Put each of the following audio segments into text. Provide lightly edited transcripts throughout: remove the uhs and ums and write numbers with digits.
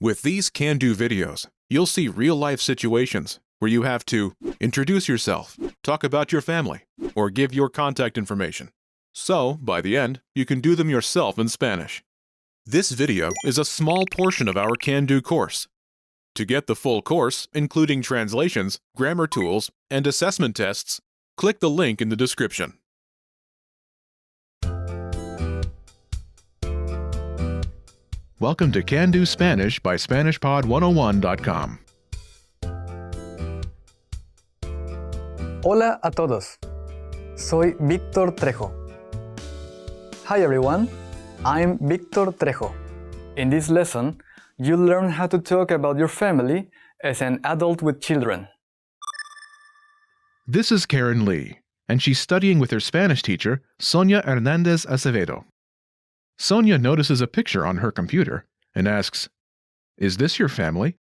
With these can-do videos, you'll see real-life situations where you have to introduce yourself, talk about your family, or give your contact information. So, by the end, you can do them yourself in Spanish. This video is a small portion of our can-do course. To get the full course, including translations, grammar tools, and assessment tests, click the link in the description. Welcome to Can Do Spanish by SpanishPod101.com. Hola a todos. Soy Víctor Trejo. Hi everyone, I'm Víctor Trejo. In this lesson, you'll learn how to talk about your family as an adult with children. This is Karen Lee, and she's studying with her Spanish teacher, Sonia Hernandez Acevedo. Sonia notices a picture on her computer and asks, "Is this your family?"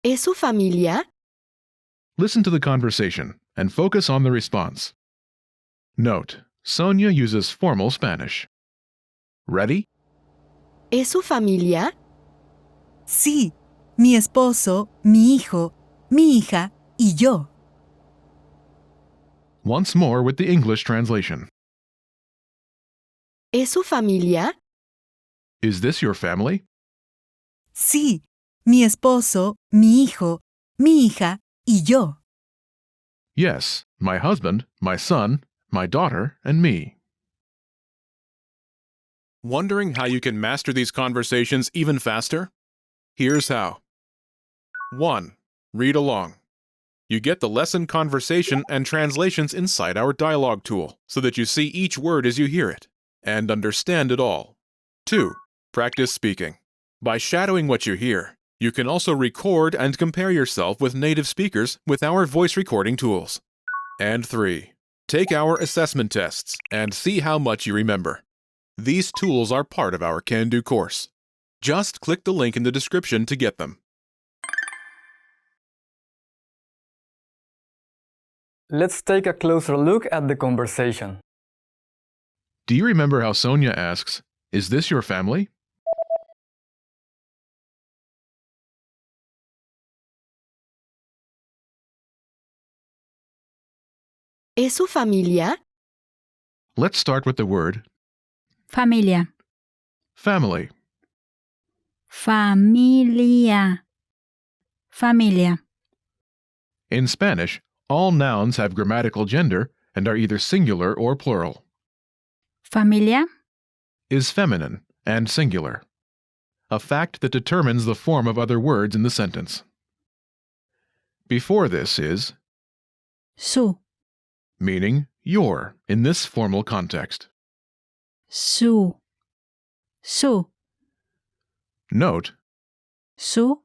¿Es su familia? Listen to the conversation and focus on the response. Note, Sonia uses formal Spanish. Ready? ¿Es su familia? Sí, mi esposo, mi hijo, mi hija y yo. Once more with the English translation. ¿Es su familia? Is this your family? Sí, mi esposo, mi hijo, mi hija y yo. Yes, my husband, my son, my daughter, and me. Wondering how you can master these conversations even faster? Here's how. 1. Read along. You get the lesson conversation and translations inside our dialogue tool so that you see each word as you hear it and understand it all. 2. Practice speaking. By shadowing what you hear, you can also record and compare yourself with native speakers with our voice recording tools. And 3. Take our assessment tests and see how much you remember. These tools are part of our Can Do course. Just click the link in the description to get them. Let's take a closer look at the conversation. Do you remember how Sonia asks, "Is this your family?" ¿Es su familia? Let's start with the word Familia. family. Familia. Familia. In Spanish, all nouns have grammatical gender and are either singular or plural. Familia. Is feminine and singular, a fact that determines the form of other words in the sentence. Before this is Su. meaning your in this formal context. Su. Su. Note, Su.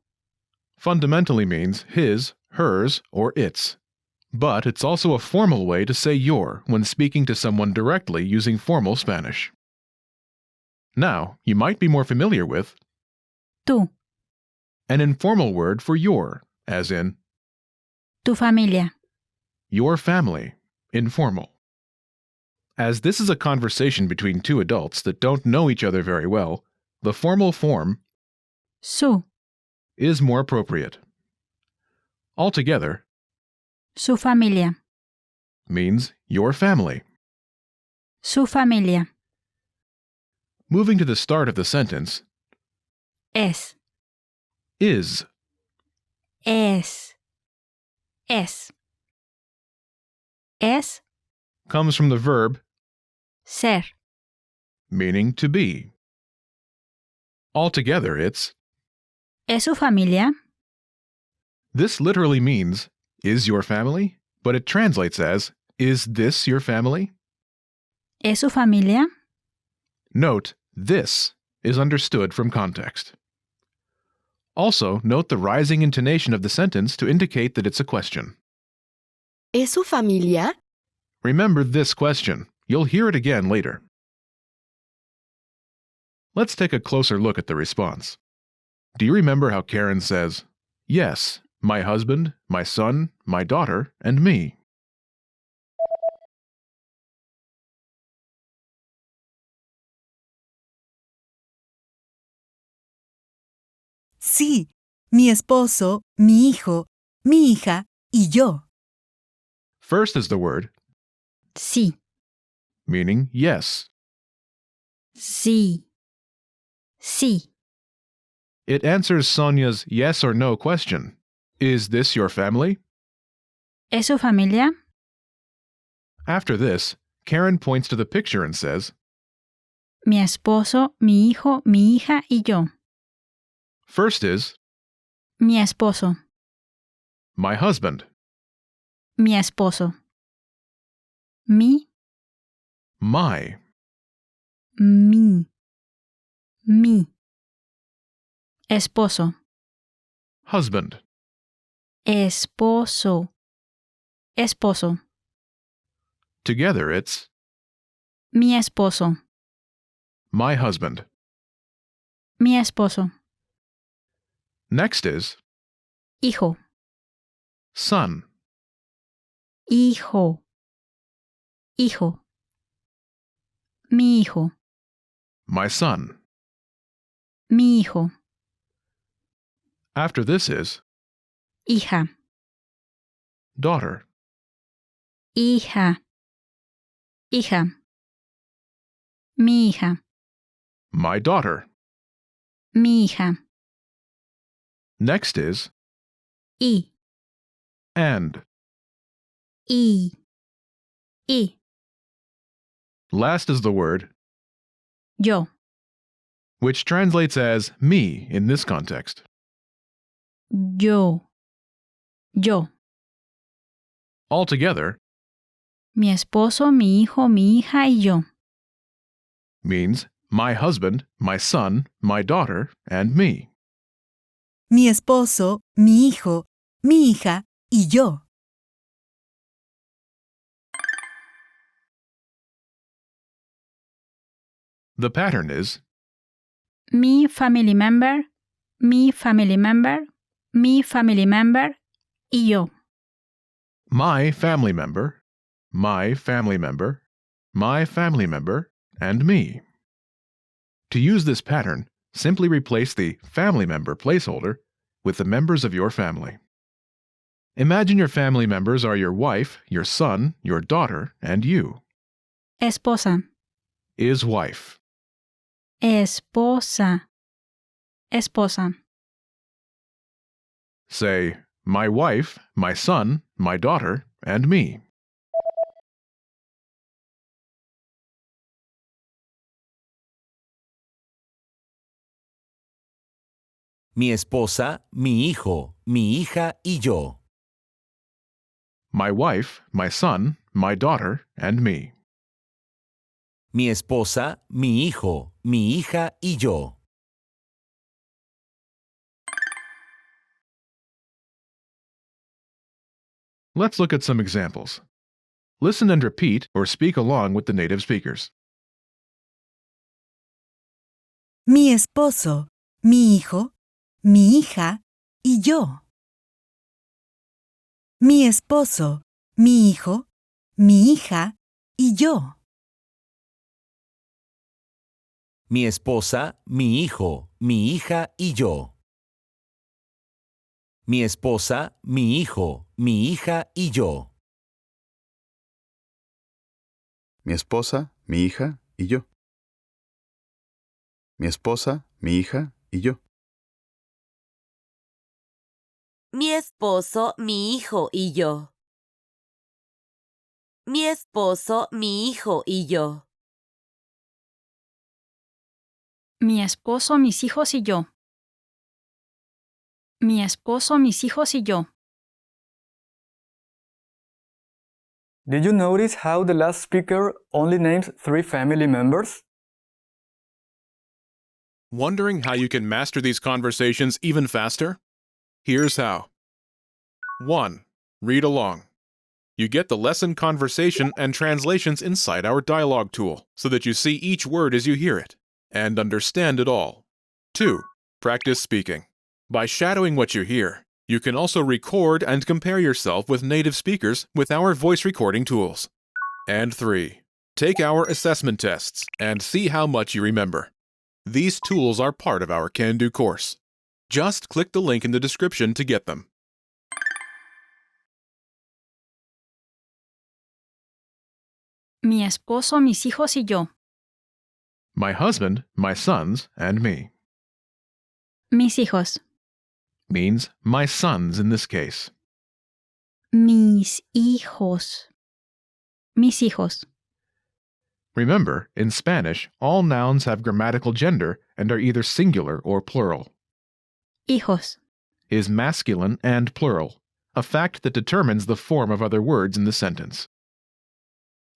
fundamentally means his, hers, or its, but it's also a formal way to say your when speaking to someone directly using formal Spanish. Now, you might be more familiar with Tú. an informal word for your, as in Tu familia. your family, informal. As this is a conversation between two adults that don't know each other very well, the formal form Su. is more appropriate. Altogether, Su familia. means your family. Su familia. Moving to the start of the sentence, Es. is Es. Es. Es. comes from the verb Ser. meaning to be. Altogether, it's ¿Es su familia? this literally means is your family, but it translates as is this your family? ¿Es su familia? Note, this is understood from context. Also, note the rising intonation of the sentence to indicate that it's a question. ¿Es su familia? Remember this question. You'll hear it again later. Let's take a closer look at the response. Do you remember how Karen says, "Yes, my husband, my son, my daughter, and me"? Sí, mi esposo, mi hijo, mi hija y yo. First is the word, Sí, meaning yes. sí, sí. It answers Sonia's yes or no question. Is this your family? ¿Es su familia? After this, Karen points to the picture and says, Mi esposo, mi hijo, mi hija y yo. first is Mi esposo, my husband, mi esposo. Mi, my, mi, mi. Esposo, husband. esposo, esposo. Together it's Mi esposo, my husband. mi esposo. Next is Hijo, son, hijo, hijo. Mi hijo, my son. mi hijo. After this is Hija, daughter, hija, hija. Mi hija, my daughter. mi hija. Next is Y, and. y, y. Last is the word, Yo, which translates as me in this context. yo, yo. Altogether Mi esposo, mi hijo, mi hija y yo. means my husband, my son, my daughter, and me. Mi esposo, mi hijo, mi hija y yo. The pattern is Mi family member, mi family member, mi family member y yo. my family member, my family member, my family member, and me. To use this pattern, simply replace the family member placeholder with the members of your family. Imagine your family members are your wife, your son, your daughter, and you. Esposa, Is wife. esposa, esposa. Say, my wife, my son, my daughter, and me. Mi esposa, mi hijo, mi hija y yo. My wife, my son, my daughter, and me. Mi esposa, mi hijo, mi hija y yo. Let's look at some examples. Listen and repeat or speak along with the native speakers. Mi esposo, mi hijo, mi hija y yo. Mi esposo, mi hijo, mi hija y yo. Mi esposa, mi hijo, mi hija y yo. Mi esposa, mi hijo, mi hija y yo. Mi esposa, mi hija y yo. Mi esposa, mi hija y yo. Mi esposo, mi hijo y yo. Mi esposo, mi hijo y yo. Mi esposo, mis hijos y yo. Mi esposo, mis hijos y yo. Did you notice how the last speaker only names 3 family members? Wondering how you can master these conversations even faster? Here's how. 1. Read along. You get the lesson conversation and translations inside our dialogue tool so that you see each word as you hear it and understand it all. 2. Practice speaking. By shadowing what you hear, you can also record and compare yourself with native speakers with our voice recording tools. And 3. Take our assessment tests and see how much you remember. These tools are part of our Can Do course. Just click the link in the description to get them. Mi esposo, mis hijos y yo. My husband, my sons, and me Mis hijos. means my sons in this case. Mis hijos. Mis hijos. Remember, in Spanish, all nouns have grammatical gender and are either singular or plural. Hijos. Is masculine and plural, a fact that determines the form of other words in the sentence.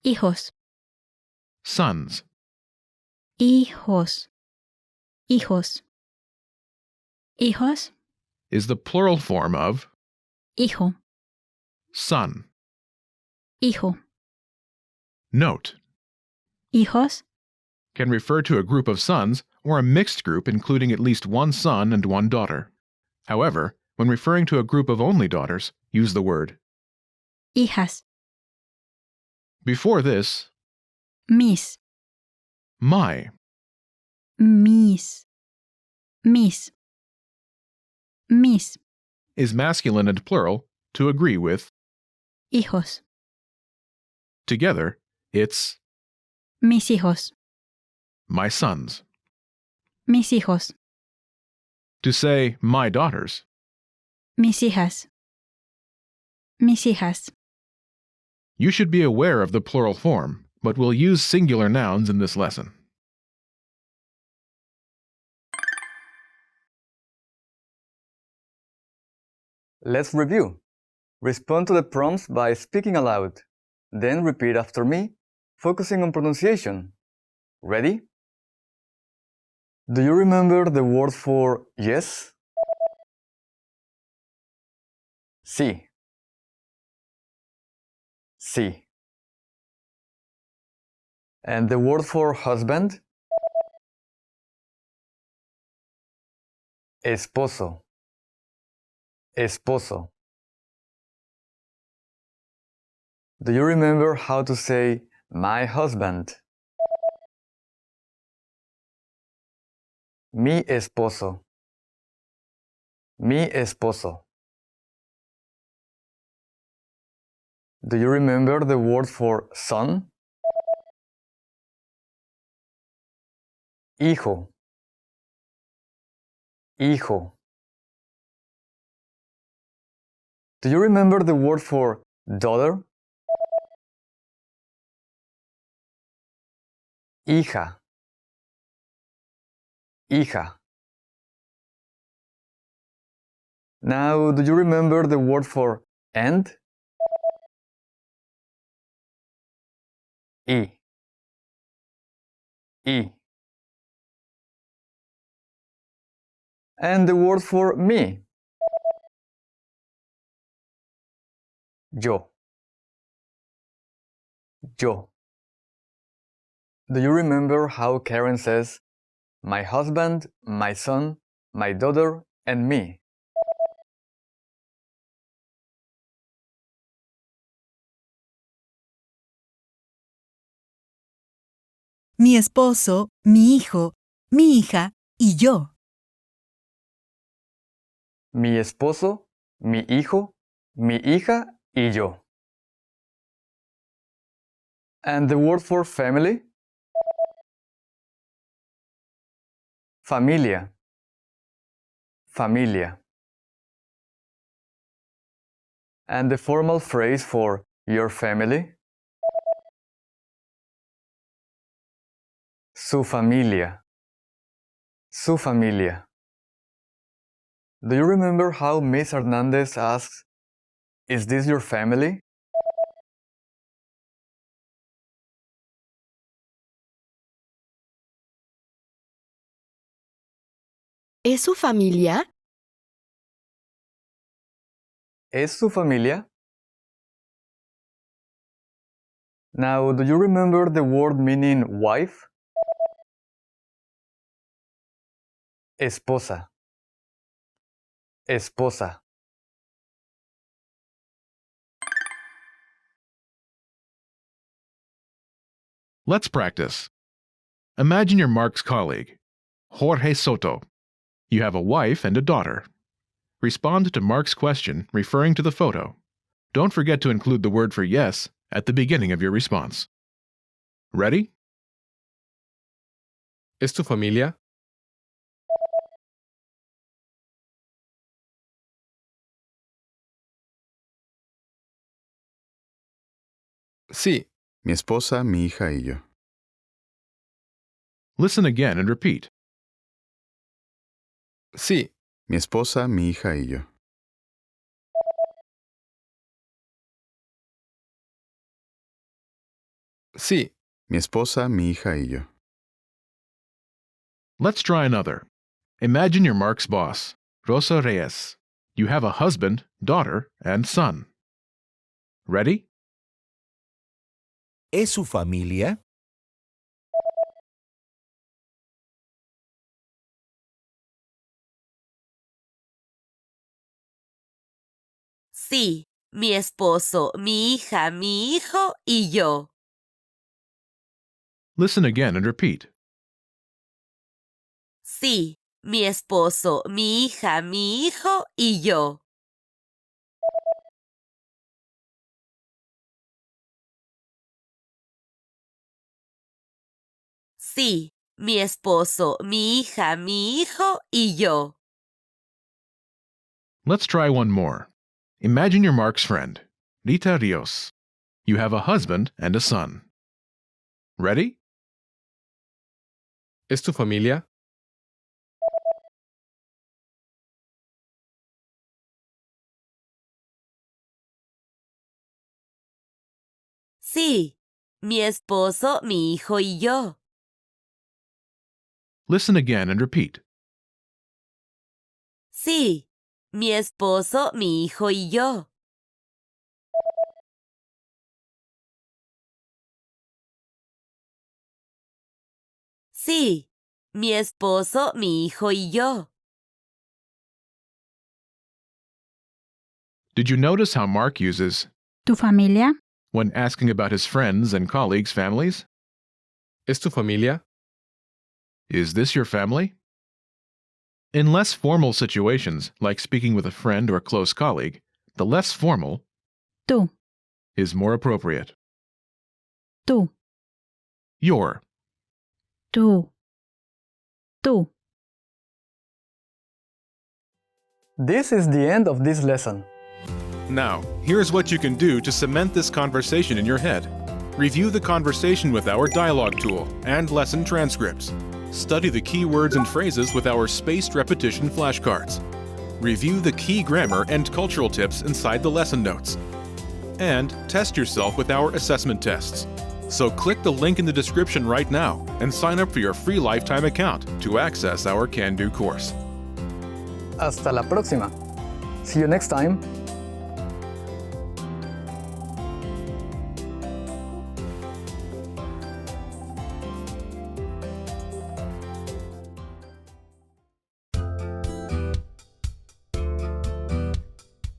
Hijos. Sons, Hijos. Hijos. Hijos. is the plural form of Hijo. son. Hijo. Note, Hijos. can refer to a group of sons or a mixed group including at least one son and one daughter. However, when referring to a group of only daughters, use the word. Hijas. Before this, Mis. my Mis. Mis. Mis. is masculine and plural to agree with. Hijos. Together, it's Mis hijos. my sons. Mis hijos. To say my daughters, Mis hijas. Mis hijas. you should be aware of the plural form, but we'll use singular nouns in this lesson. Let's review. Respond to the prompts by speaking aloud. Then repeat after me, focusing on pronunciation. Ready? Do you remember the word for yes? Sí. Sí. And the word for husband? Esposo. Esposo. Do you remember how to say my husband? Mi esposo. Mi esposo. Do you remember the word for son? Hijo. Hijo. Do you remember the word for daughter? Hija. Hija. Now, do you remember the word for and? Y. Y. And the word for me? Yo. Yo. Do you remember how Karen says, my husband, my son, my daughter, and me? Mi esposo, mi hijo, mi hija y yo. Mi esposo, mi hijo, mi hija y yo. And the word for family? Familia. Familia. And the formal phrase for your family? Su familia. Su familia. Do you remember how Miss Hernandez asks, is this your family? ¿Es su familia? ¿Es su familia? Now, do you remember the word meaning wife? Esposa. Esposa. Let's practice. Imagine you're Mark's colleague, Jorge Soto. You have a wife and a daughter. Respond to Mark's question referring to the photo. Don't forget to include the word for yes at the beginning of your response. Ready? ¿Es tu familia? Sí, Mi esposa, mi hija y yo. Listen again and repeat. sí, Mi esposa, mi hija y yo. sí, Mi esposa, mi hija y yo. Let's try another. Imagine you're Mark's boss, Rosa Reyes. You have a husband, daughter, and son. Ready? ¿Es su familia? Sí, mi esposo, mi hija, mi hijo y yo. Listen again and repeat. Sí, mi esposo, mi hija, mi hijo y yo. Sí, mi esposo, mi hija, mi hijo y yo. Let's try one more. Imagine you're Mark's friend, Rita Rios. You have a husband and a son. Ready? ¿es tu familia? Sí, mi esposo, mi hijo y yo. Listen again and repeat. Sí, mi esposo, mi hijo y yo. Sí, mi esposo, mi hijo y yo. Did you notice how Mark uses ¿Tu familia? when asking about his friends and colleagues' families? ¿Es tu familia? Is this your family? In less formal situations, like speaking with a friend or close colleague, the less formal Tú, is more appropriate. tú, Your. tú, tú. This is the end of this lesson. Now, here's what you can do to cement this conversation in your head. Review the conversation with our dialogue tool and lesson transcripts. Study the key words and phrases with our spaced repetition flashcards. Review the key grammar and cultural tips inside the lesson notes. And test yourself with our assessment tests. So click the link in the description right now and sign up for your free lifetime account to access our Can Do course. Hasta la próxima. See you next time.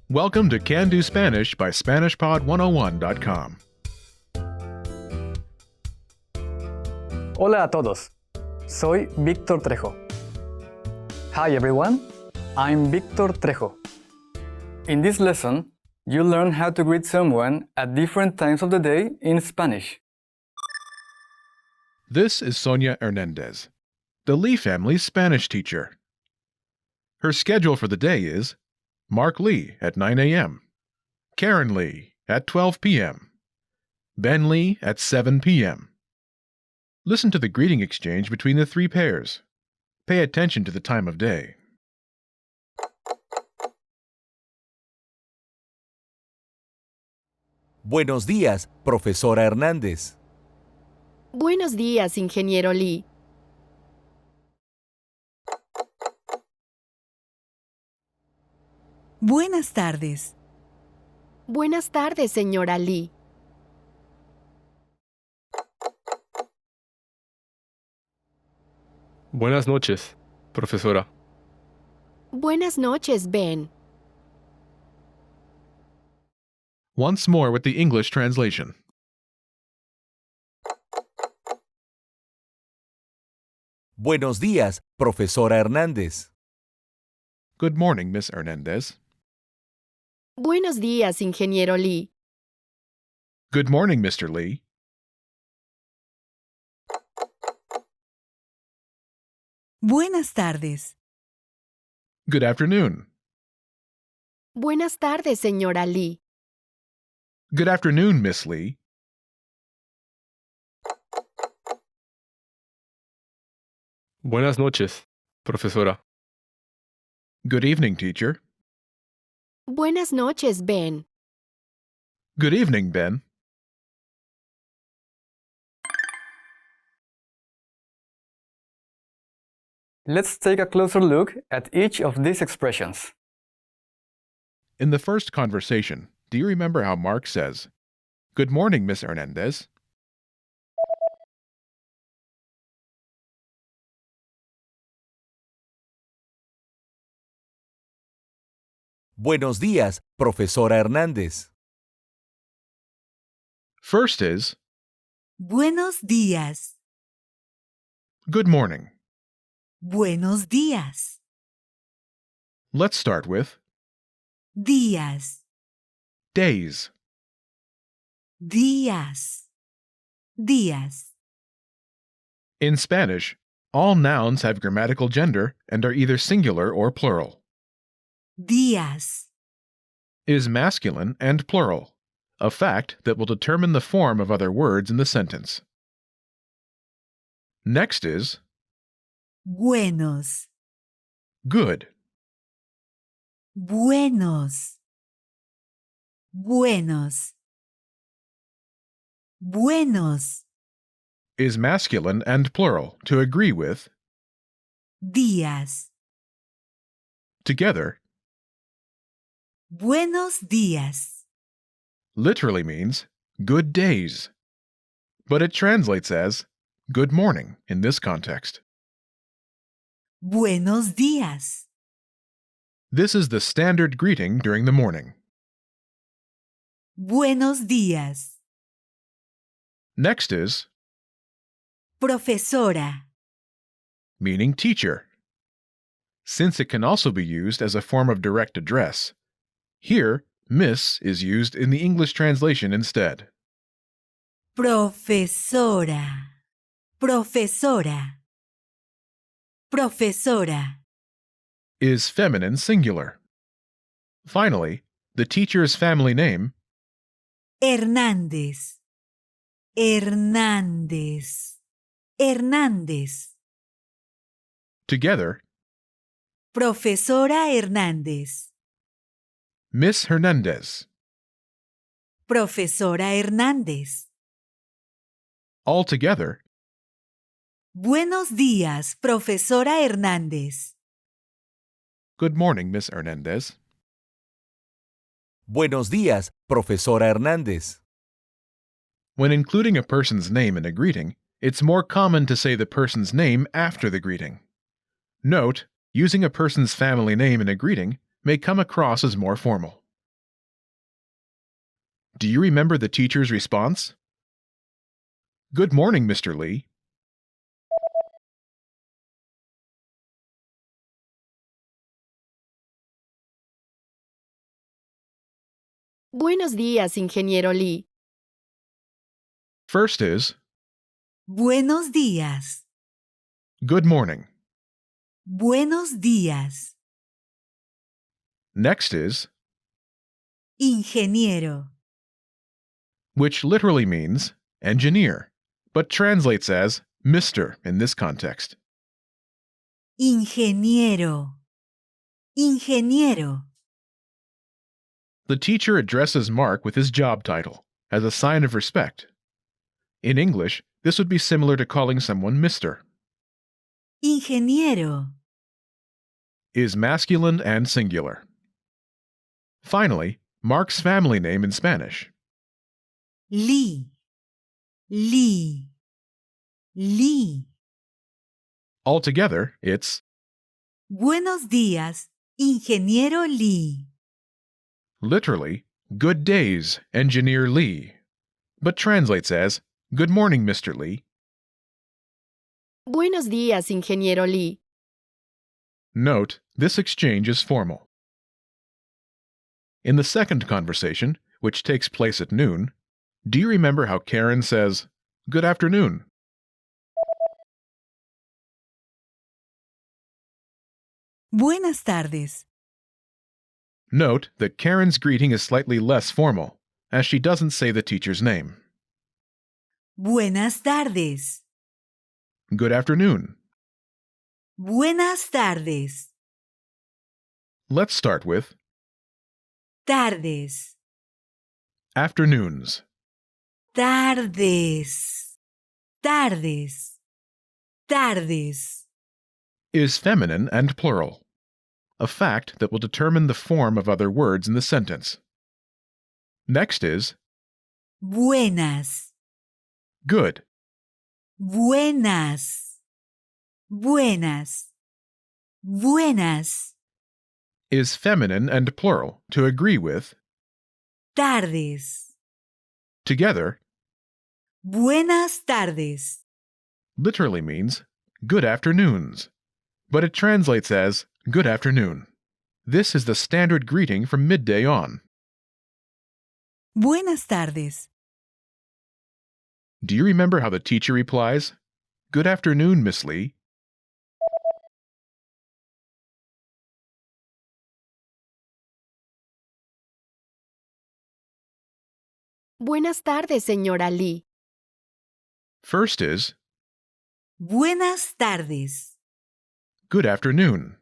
Welcome to Can Do Spanish by SpanishPod101.com. Hola a todos. Soy Víctor Trejo. Hi everyone. I'm Víctor Trejo. In this lesson, you'll learn how to greet someone at different times of the day in Spanish. This is Sonia Hernandez, the Lee family's Spanish teacher. Her schedule for the day is Mark Lee at 9 a.m., Karen Lee at 12 p.m., Ben Lee at 7 p.m. Listen to the greeting exchange between the three pairs. Pay attention to the time of day. Buenos días, profesora Hernández. Buenos días, ingeniero Lee. Buenas tardes. Buenas tardes, señora Lee. Buenas noches, profesora. Buenas noches, Ben. Once more with the English translation. Buenos días, profesora Hernández. Good morning, Miss Hernandez. Buenos días, ingeniero Lee. Good morning, Mr. Lee. Buenas tardes. Good afternoon. Buenas tardes, señora Lee. Good afternoon, Miss Lee. Buenas noches, profesora. Good evening, teacher. Buenas noches, Ben. Good evening, Ben. Let's take a closer look at each of these expressions. In the first conversation, do you remember how Mark says, Good morning, Miss Hernandez? Buenos días, profesora Hernández. First is, Buenos días. Good morning. Buenos días. Let's start with Días. days. Días. Días. In Spanish, all nouns have grammatical gender and are either singular or plural. Días. Is masculine and plural, a fact that will determine the form of other words in the sentence. Next is Buenos. good. Buenos. Buenos. Buenos. Is masculine and plural, to agree with. Días. Together, Buenos días. literally means good days, but it translates as good morning in this context. Buenos días. This is the standard greeting during the morning. Buenos días. Next is Profesora. meaning teacher. Since it can also be used as a form of direct address, here, Miss is used in the English translation instead. Profesora. Profesora. Profesora. Is feminine singular. Finally, the teacher's family name, Hernández. Hernández. Hernández. together, Profesora Hernández. Miss Hernandez. Profesora Hernández. Altogether, Buenos días, profesora Hernández. good morning, Miss Hernandez. Buenos días, profesora Hernández. When including a person's name in a greeting, it's more common to say the person's name after the greeting. Note, using a person's family name in a greeting may come across as more formal. Do you remember the teacher's response? Good morning, Mr. Lee. Buenos días, ingeniero Lee. First is, Buenos días. good morning. Buenos días. Next is, Ingeniero. which literally means engineer, but translates as Mr. in this context. Ingeniero. Ingeniero. The teacher addresses Mark with his job title, as a sign of respect. In English, this would be similar to calling someone Mr. Ingeniero. Is masculine and singular. Finally, Mark's family name in Spanish. Lee. Lee. Lee. Altogether, it's Buenos días, ingeniero Lee. literally good days, Engineer Lee, but translates as good morning, Mr. Lee. Buenos días, ingeniero Lee. Note, this exchange is formal. In the second conversation, which takes place at noon, do you remember how Karen says, "Good afternoon"? Buenas tardes. Note that Karen's greeting is slightly less formal, as she doesn't say the teacher's name. Buenas tardes. Good afternoon. Buenas tardes. Let's start with Tardes. afternoons. Tardes. Tardes. Tardes. Is feminine and plural, a fact that will determine the form of other words in the sentence. Next is Buenas. good. Buenas. Buenas. Buenas. Is feminine and plural to agree with. Tardes. Together, Buenas tardes. literally means good afternoons, but it translates as good afternoon. This is the standard greeting from midday on. Buenas tardes. Do you remember how the teacher replies, "Good afternoon, Miss Lee"? Buenas tardes, señora Lee. First is Buenas tardes. good afternoon.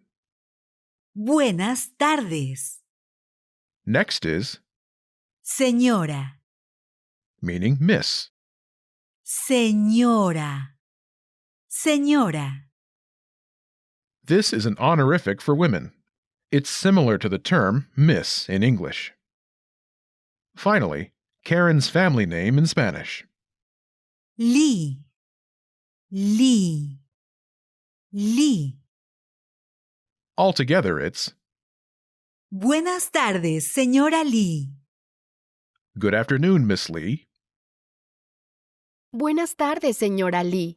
Buenas tardes. Next is Señora. meaning miss. Señora. Señora. This is an honorific for women. It's similar to the term miss in English. Finally, Karen's family name in Spanish. Lee. Lee. Lee. Altogether, it's Buenas tardes, señora Lee. good afternoon, Miss Lee. Buenas tardes, señora Lee.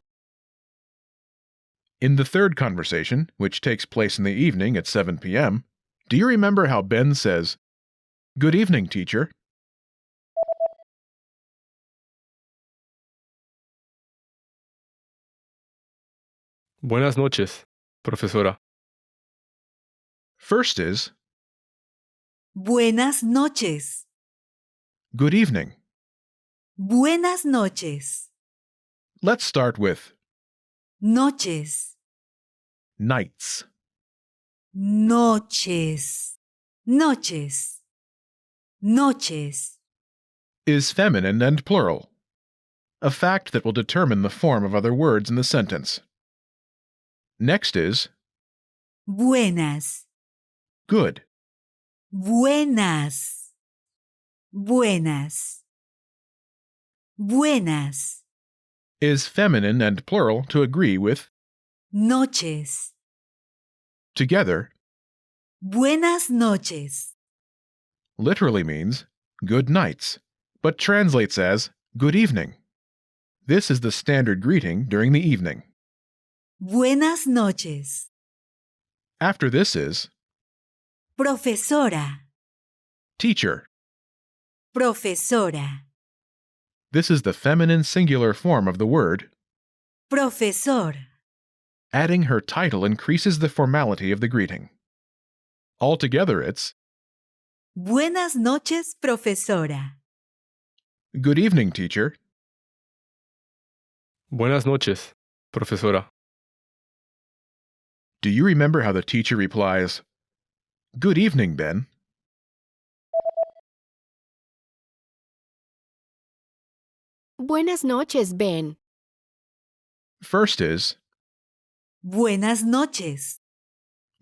In the third conversation, which takes place in the evening at 7 p.m., do you remember how Ben says, "Good evening, teacher"? Buenas noches, profesora. First is Buenas noches. good evening. Buenas noches. Let's start with Noches. nights. Noches. Noches. Noches. Is feminine and plural, a fact that will determine the form of other words in the sentence. Next is Buenas. good. Buenas. Buenas. Buenas. Is feminine and plural to agree with. Noches. Together, Buenas noches. literally means good nights, but translates as good evening. This is the standard greeting during the evening. Buenas noches. After this is Profesora. teacher. Profesora. This is the feminine singular form of the word. Profesor. Adding her title increases the formality of the greeting. Altogether, it's Buenas noches, profesora. good evening, teacher. Buenas noches, profesora. Do you remember how the teacher replies, "Good evening, Ben"? Buenas noches, Ben. First is Buenas noches.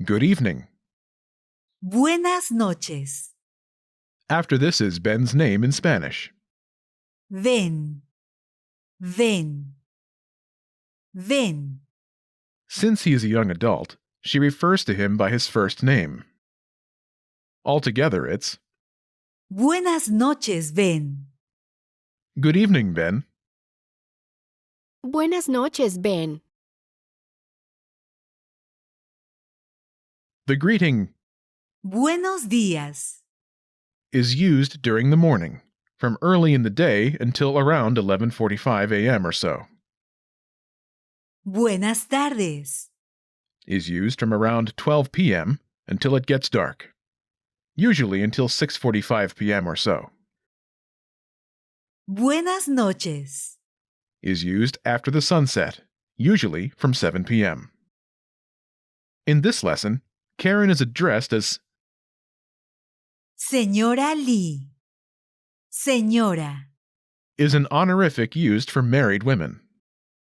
good evening. Buenas noches. After this is Ben's name in Spanish. Ven. Ven. Ven. Since he is a young adult, she refers to him by his first name. Altogether, it's Buenas noches, Ben. good evening, Ben. Buenas noches, Ben. The greeting Buenos días. is used during the morning, from early in the day until around 11:45 a.m. or so. Buenas tardes. Is used from around 12 p.m. until it gets dark, usually until 6:45 p.m. or so. Buenas noches. Is used after the sunset, usually from 7 p.m. In this lesson, Karen is addressed as Señora Lee. Señora. is an honorific used for married women.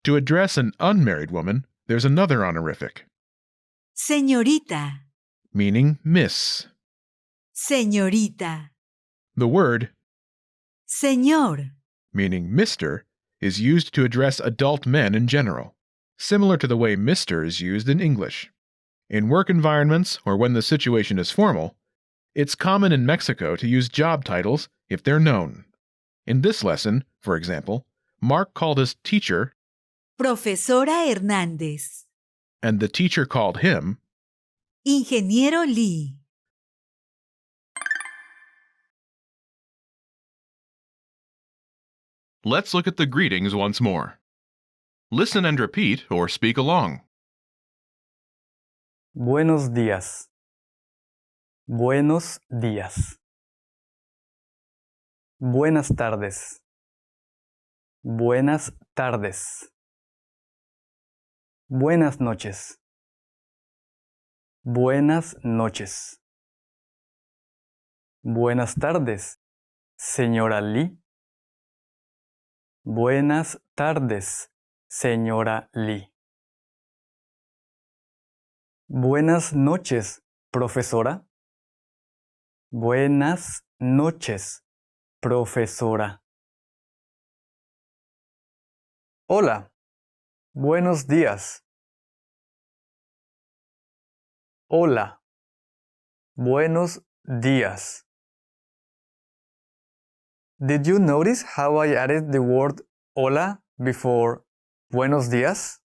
To address an unmarried woman, there's another honorific, Señorita. meaning miss. Señorita. The word, Señor. meaning Mr., is used to address adult men in general, similar to the way Mr. is used in English. In work environments or when the situation is formal, it's common in Mexico to use job titles if they're known. In this lesson, for example, Mark called his teacher, Profesora Hernández. and the teacher called him. Ingeniero Lee. Let's look at the greetings once more. Listen and repeat or speak along. Buenos días. Buenos días. Buenas tardes. Buenas tardes. Buenas noches. Buenas noches. Buenas tardes, señora Lee. Buenas tardes, señora Lee. Buenas noches, profesora. Buenas noches, profesora. Hola. Buenos días. Hola. Buenos días. Did you notice how I added the word hola before buenos días?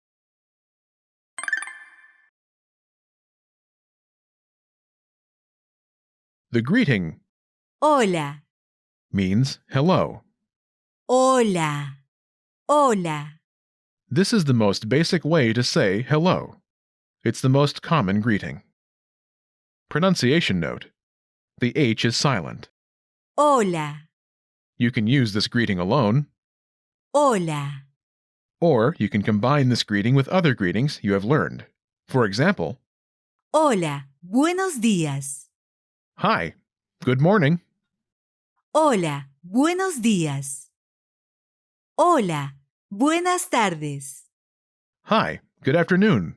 The greeting Hola. means hello. Hola. Hola. This is the most basic way to say hello. It's the most common greeting. Pronunciation note: the H is silent. Hola. You can use this greeting alone, Hola. or you can combine this greeting with other greetings you have learned. For example, Hola. Buenos días. hi, good morning. Hola. Buenos días. Hola. Buenas tardes. Hi, good afternoon.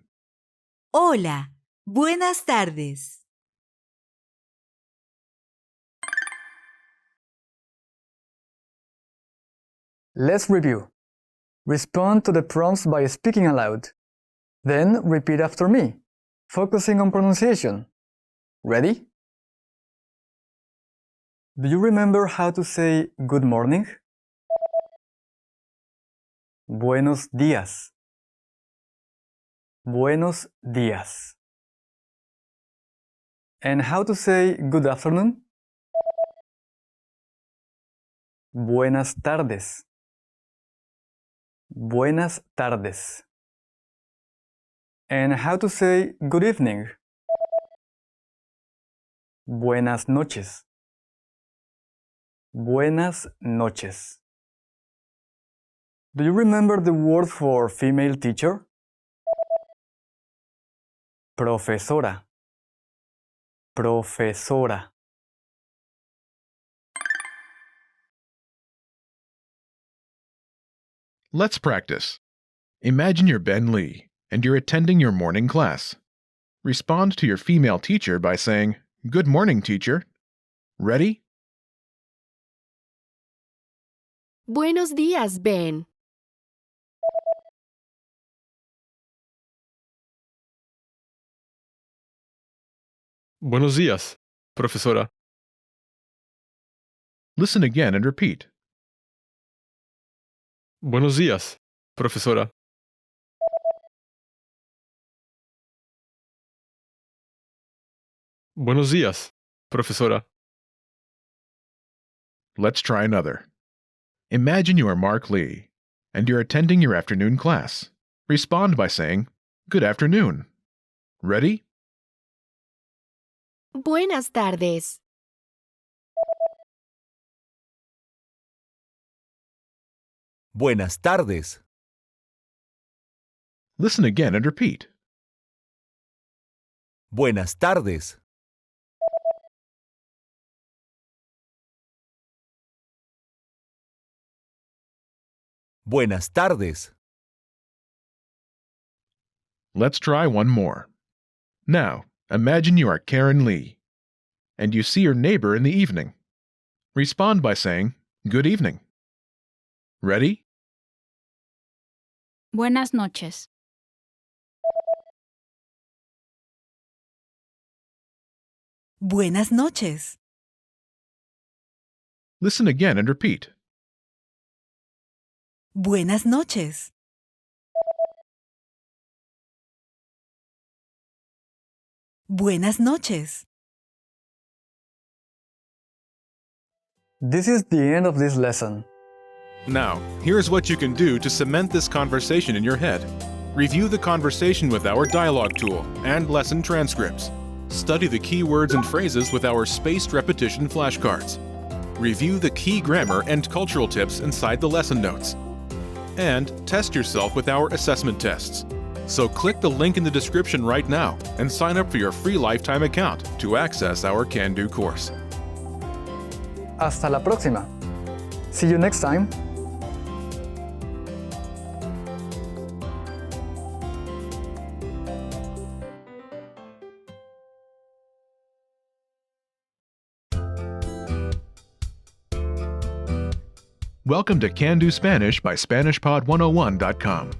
Hola. Buenas tardes. Let's review. Respond to the prompts by speaking aloud. Then repeat after me, focusing on pronunciation. Ready? Do you remember how to say good morning? Buenos días. Buenos días. And how to say good afternoon? Buenas tardes. Buenas tardes. And how to say good evening? Buenas noches. Buenas noches. Do you remember the word for female teacher? Profesora. Profesora. Let's practice. Imagine you're Ben Lee, and you're attending your morning class. Respond to your female teacher by saying, "Good morning, teacher." Ready? Buenos días, Ben. Buenos días, profesora. Listen again and repeat. Buenos días, profesora. Buenos días, profesora. Let's try another. Imagine you are Mark Lee, and you're attending your afternoon class. Respond by saying, "Good afternoon." Ready? Buenas tardes. Buenas tardes. Listen again and repeat. Buenas tardes. Buenas tardes. Let's try one more. Now, imagine you are Karen Lee, and you see your neighbor in the evening. Respond by saying, "Good evening." Ready? Buenas noches. Buenas noches. Listen again and repeat. Buenas noches. Buenas noches. This is the end of this lesson. Now, here's what you can do to cement this conversation in your head. Review the conversation with our dialogue tool and lesson transcripts. Study the key words and phrases with our spaced repetition flashcards. Review the key grammar and cultural tips inside the lesson notes. And test yourself with our assessment tests. So click the link in the description right now and sign up for your free lifetime account to access our Can Do course. Hasta la próxima. See you next time. Welcome to Can Do Spanish by SpanishPod101.com.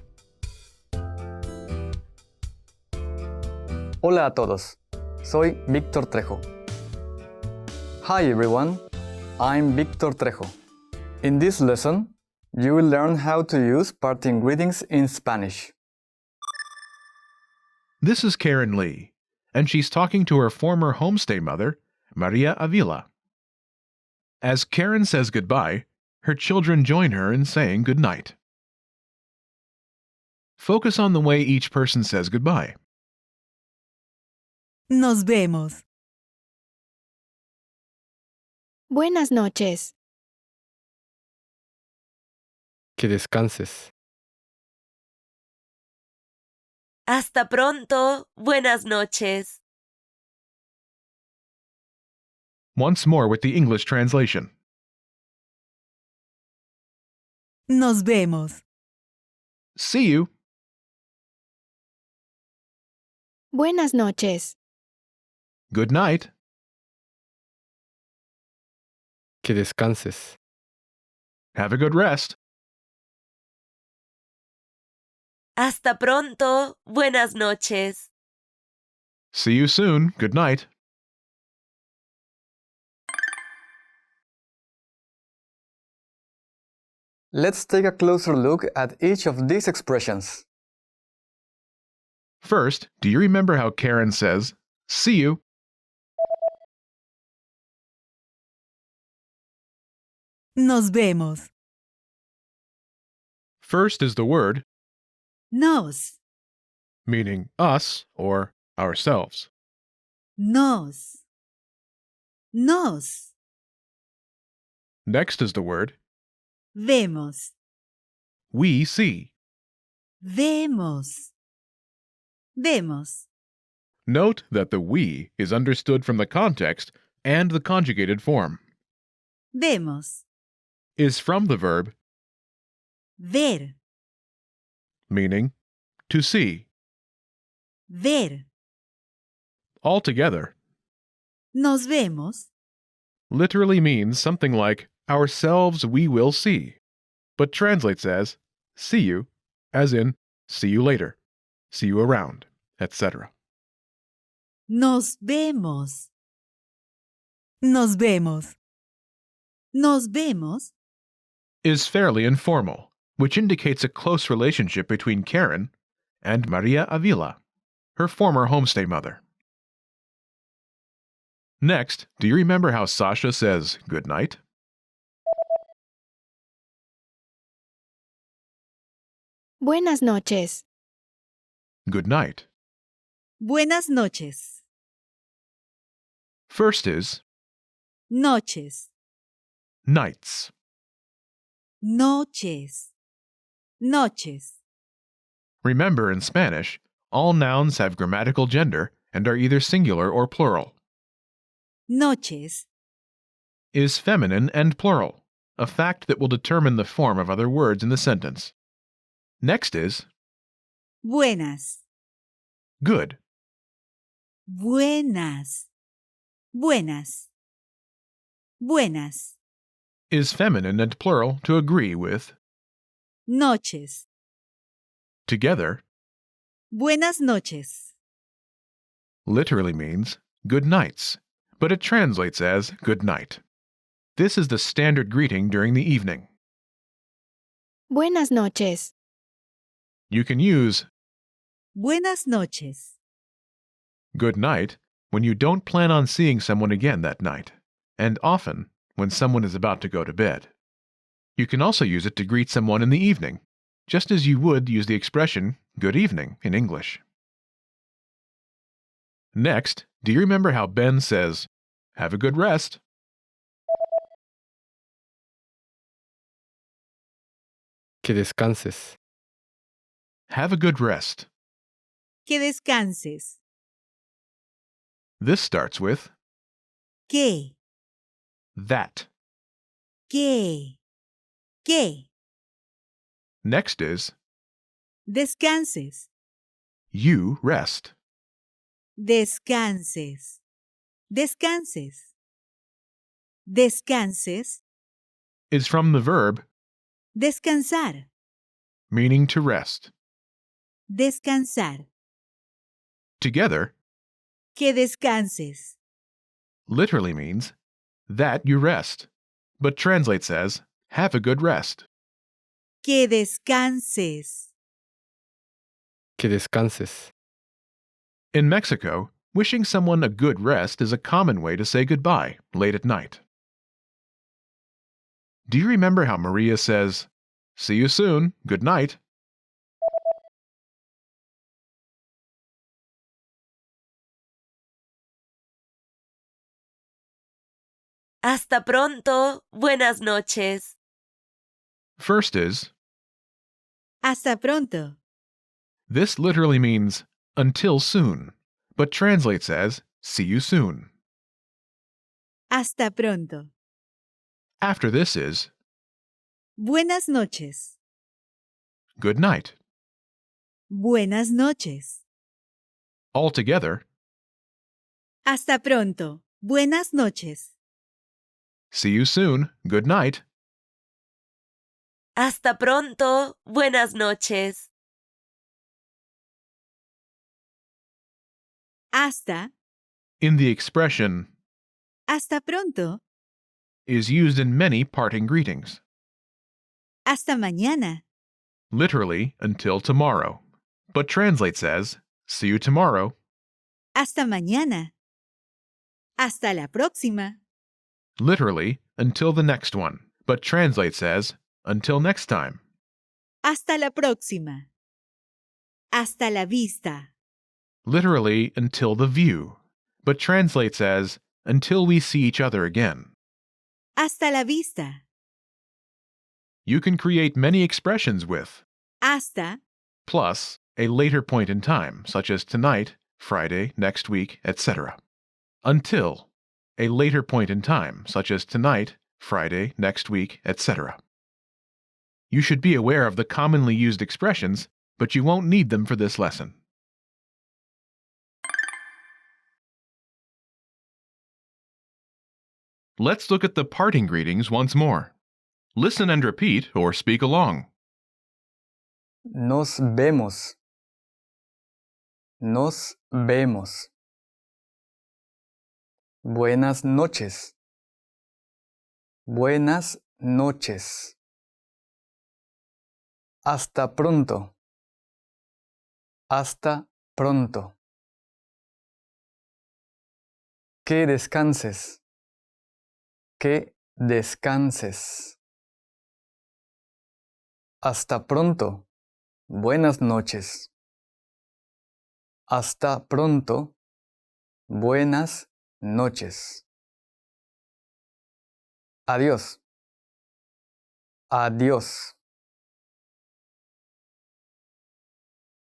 Hola a todos. Soy Víctor Trejo. Hi everyone. I'm Víctor Trejo. In this lesson, you will learn how to use parting greetings in Spanish. This is Karen Lee, and she's talking to her former homestay mother, Maria Avila. As Karen says goodbye, her children join her in saying goodnight. Focus on the way each person says goodbye. Nos vemos. Buenas noches. Que descanses. Hasta pronto. Buenas noches. Once more with the English translation. Nos vemos. See you. Buenas noches. Good night. Que descanses. Have a good rest. Hasta pronto. Buenas noches. See you soon. Good night. Let's take a closer look at each of these expressions. First, do you remember how Karen says, "See you"? Nos vemos. First is the word, Nos. meaning us or ourselves. Nos. Nos. Next is the word, Vemos. we see. Vemos. Vemos. Note that the we is understood from the context and the conjugated form. Vemos. Is from the verb, Ver. meaning to see. Ver. Altogether, Nos vemos. literally means something like ourselves we will see, but translates as see you, as in see you later, see you around, etc. Nos vemos. Nos vemos. Nos vemos. Is fairly informal, which indicates a close relationship between Karen and Maria Avila, her former homestay mother. Next, do you remember how Sasha says good night? Buenas noches. Good night. Buenas noches. First is Noches. nights. Noches. Noches. Remember, in Spanish, all nouns have grammatical gender and are either singular or plural. Noches. Is feminine and plural, a fact that will determine the form of other words in the sentence. Next is Buenas. good. Buenas. Buenas. Buenas. Is feminine and plural to agree with. Noches. Together Buenas noches. literally means good nights, but it translates as good night. This is the standard greeting during the evening. Buenas noches. You can use Buenas noches. good night when you don't plan on seeing someone again that night, and often when someone is about to go to bed. You can also use it to greet someone in the evening, just as you would use the expression good evening in English. Next, do you remember how Ben says, have a good rest? Que descanses. Have a good rest. Que descanses. This starts with Que. that. Que. Que. Next is Descanses. you rest. Descanses. Descanses. Descanses. Is from the verb Descansar. meaning to rest. Descansar. Together Que descanses. literally means that you rest, but translates as have a good rest. Que descanses. Que descanses. In Mexico, wishing someone a good rest is a common way to say goodbye late at night. Do you remember how Maria says, see you soon, good night? Hasta pronto. Buenas noches. First is, Hasta pronto. this literally means until soon, but translates as see you soon. Hasta pronto. After this is Buenas noches. good night. Buenas noches. Altogether, Hasta pronto. Buenas noches. see you soon, good night. Hasta pronto. Buenas noches. Hasta. In the expression Hasta pronto. is used in many parting greetings, Hasta mañana. literally until tomorrow, but translates as see you tomorrow, Hasta mañana. Hasta la próxima. literally until the next one, but translates as until next time. Hasta la próxima. Hasta la vista. Literally until the view, but translates as until we see each other again. Hasta la vista. You can create many expressions with Hasta. plus a later point in time, such as tonight, Friday, next week, etc. Until a later point in time, such as tonight, Friday, next week, etc. You should be aware of the commonly used expressions, but you won't need them for this lesson. Let's look at the parting greetings once more. Listen and repeat or speak along. Nos vemos. Nos vemos. Buenas noches. Buenas noches. Hasta pronto. Hasta pronto. Que descanses. Que descanses. Hasta pronto. Buenas noches. Hasta pronto. Buenas noches. Adiós. Adiós.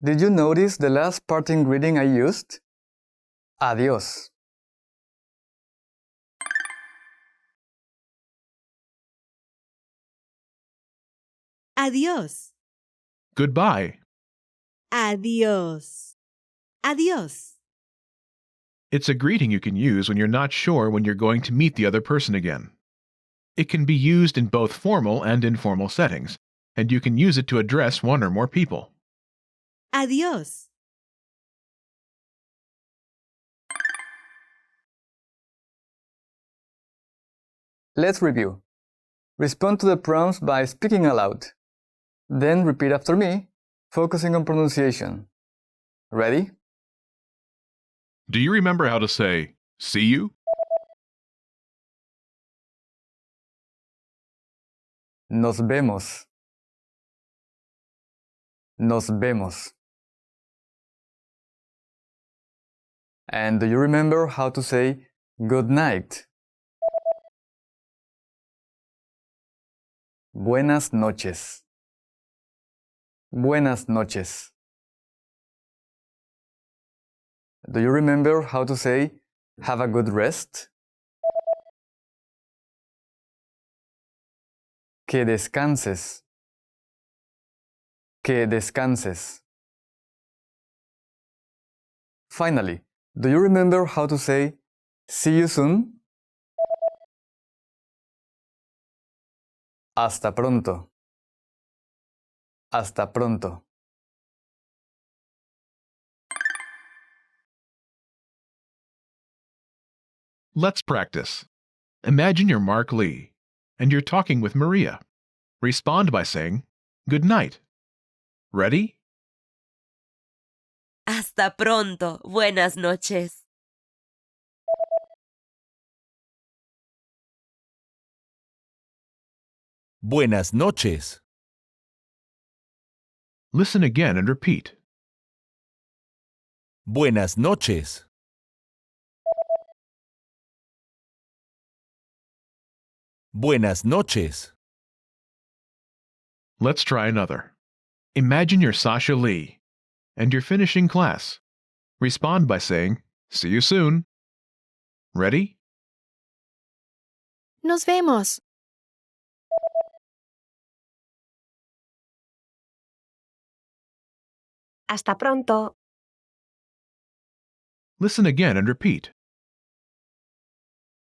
Did you notice the last parting greeting I used? Adiós. Adiós. Goodbye. Adiós. Adiós. It's a greeting you can use when you're not sure when you're going to meet the other person again. It can be used in both formal and informal settings, and you can use it to address one or more people. Adiós. Let's review. Respond to the prompts by speaking aloud. Then repeat after me, focusing on pronunciation. Ready? Do you remember how to say, see you? Nos vemos. Nos vemos. And do you remember how to say good night? Buenas noches. Buenas noches. Do you remember how to say have a good rest? Que descanses. Que descanses. Finally, do you remember how to say see you soon? Hasta pronto. Hasta pronto. Let's practice. Imagine you're Mark Lee, and you're talking with Maria. Respond by saying, good night. Ready? Hasta pronto. Buenas noches. Buenas noches. Listen again and repeat. Buenas noches. Buenas noches. Let's try another. Imagine you're Sasha Lee, and you're finishing class. Respond by saying, see you soon. Ready? Nos vemos. Hasta pronto. Listen again and repeat.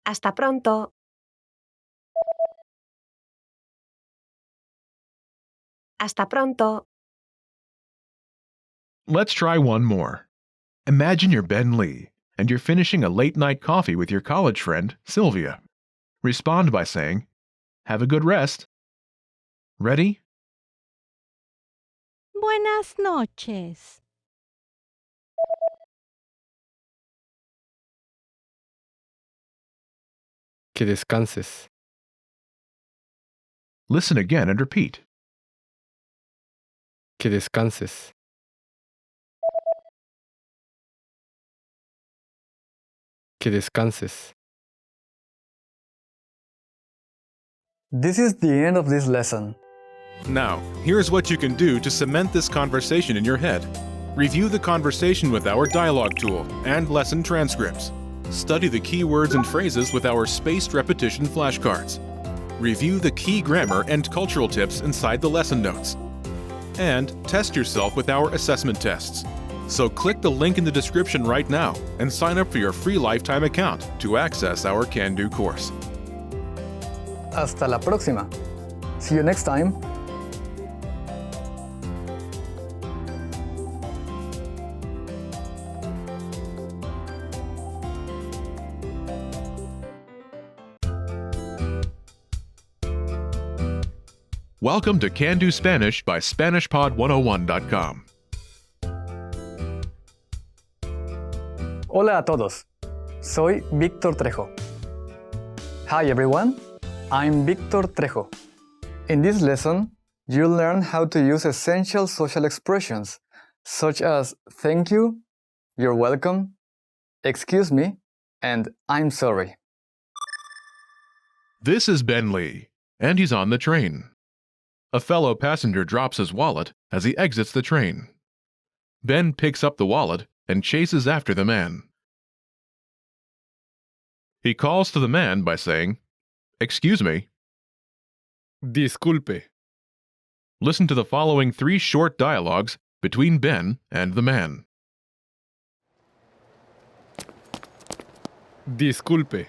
Hasta pronto. Hasta pronto. Let's try one more. Imagine you're Ben Lee, and you're finishing a late-night coffee with your college friend, Sylvia. Respond by saying, have a good rest. Ready? Buenas noches. Que descanses. Listen again and repeat. Que descanses. Que descanses. This is the end of this lesson. Now, here's what you can do to cement this conversation in your head. Review the conversation with our dialogue tool and lesson transcripts. Study the key words and phrases with our spaced repetition flashcards. Review the key grammar and cultural tips inside the lesson notes. And test yourself with our assessment tests. So click the link in the description right now and sign up for your free lifetime account to access our Can-Do course. Hasta la próxima. See you next time. Welcome to Can-Do Spanish by SpanishPod101.com. Hola a todos. Soy Víctor Trejo. Hi everyone, I'm Víctor Trejo. In this lesson, you'll learn how to use essential social expressions such as thank you, you're welcome, excuse me, and I'm sorry. This is Ben Lee, and he's on the train. A fellow passenger drops his wallet as he exits the train. Ben picks up the wallet and chases after the man. He calls to the man by saying, "Excuse me." Disculpe. Listen to the following 3 short dialogues between Ben and the man. Disculpe.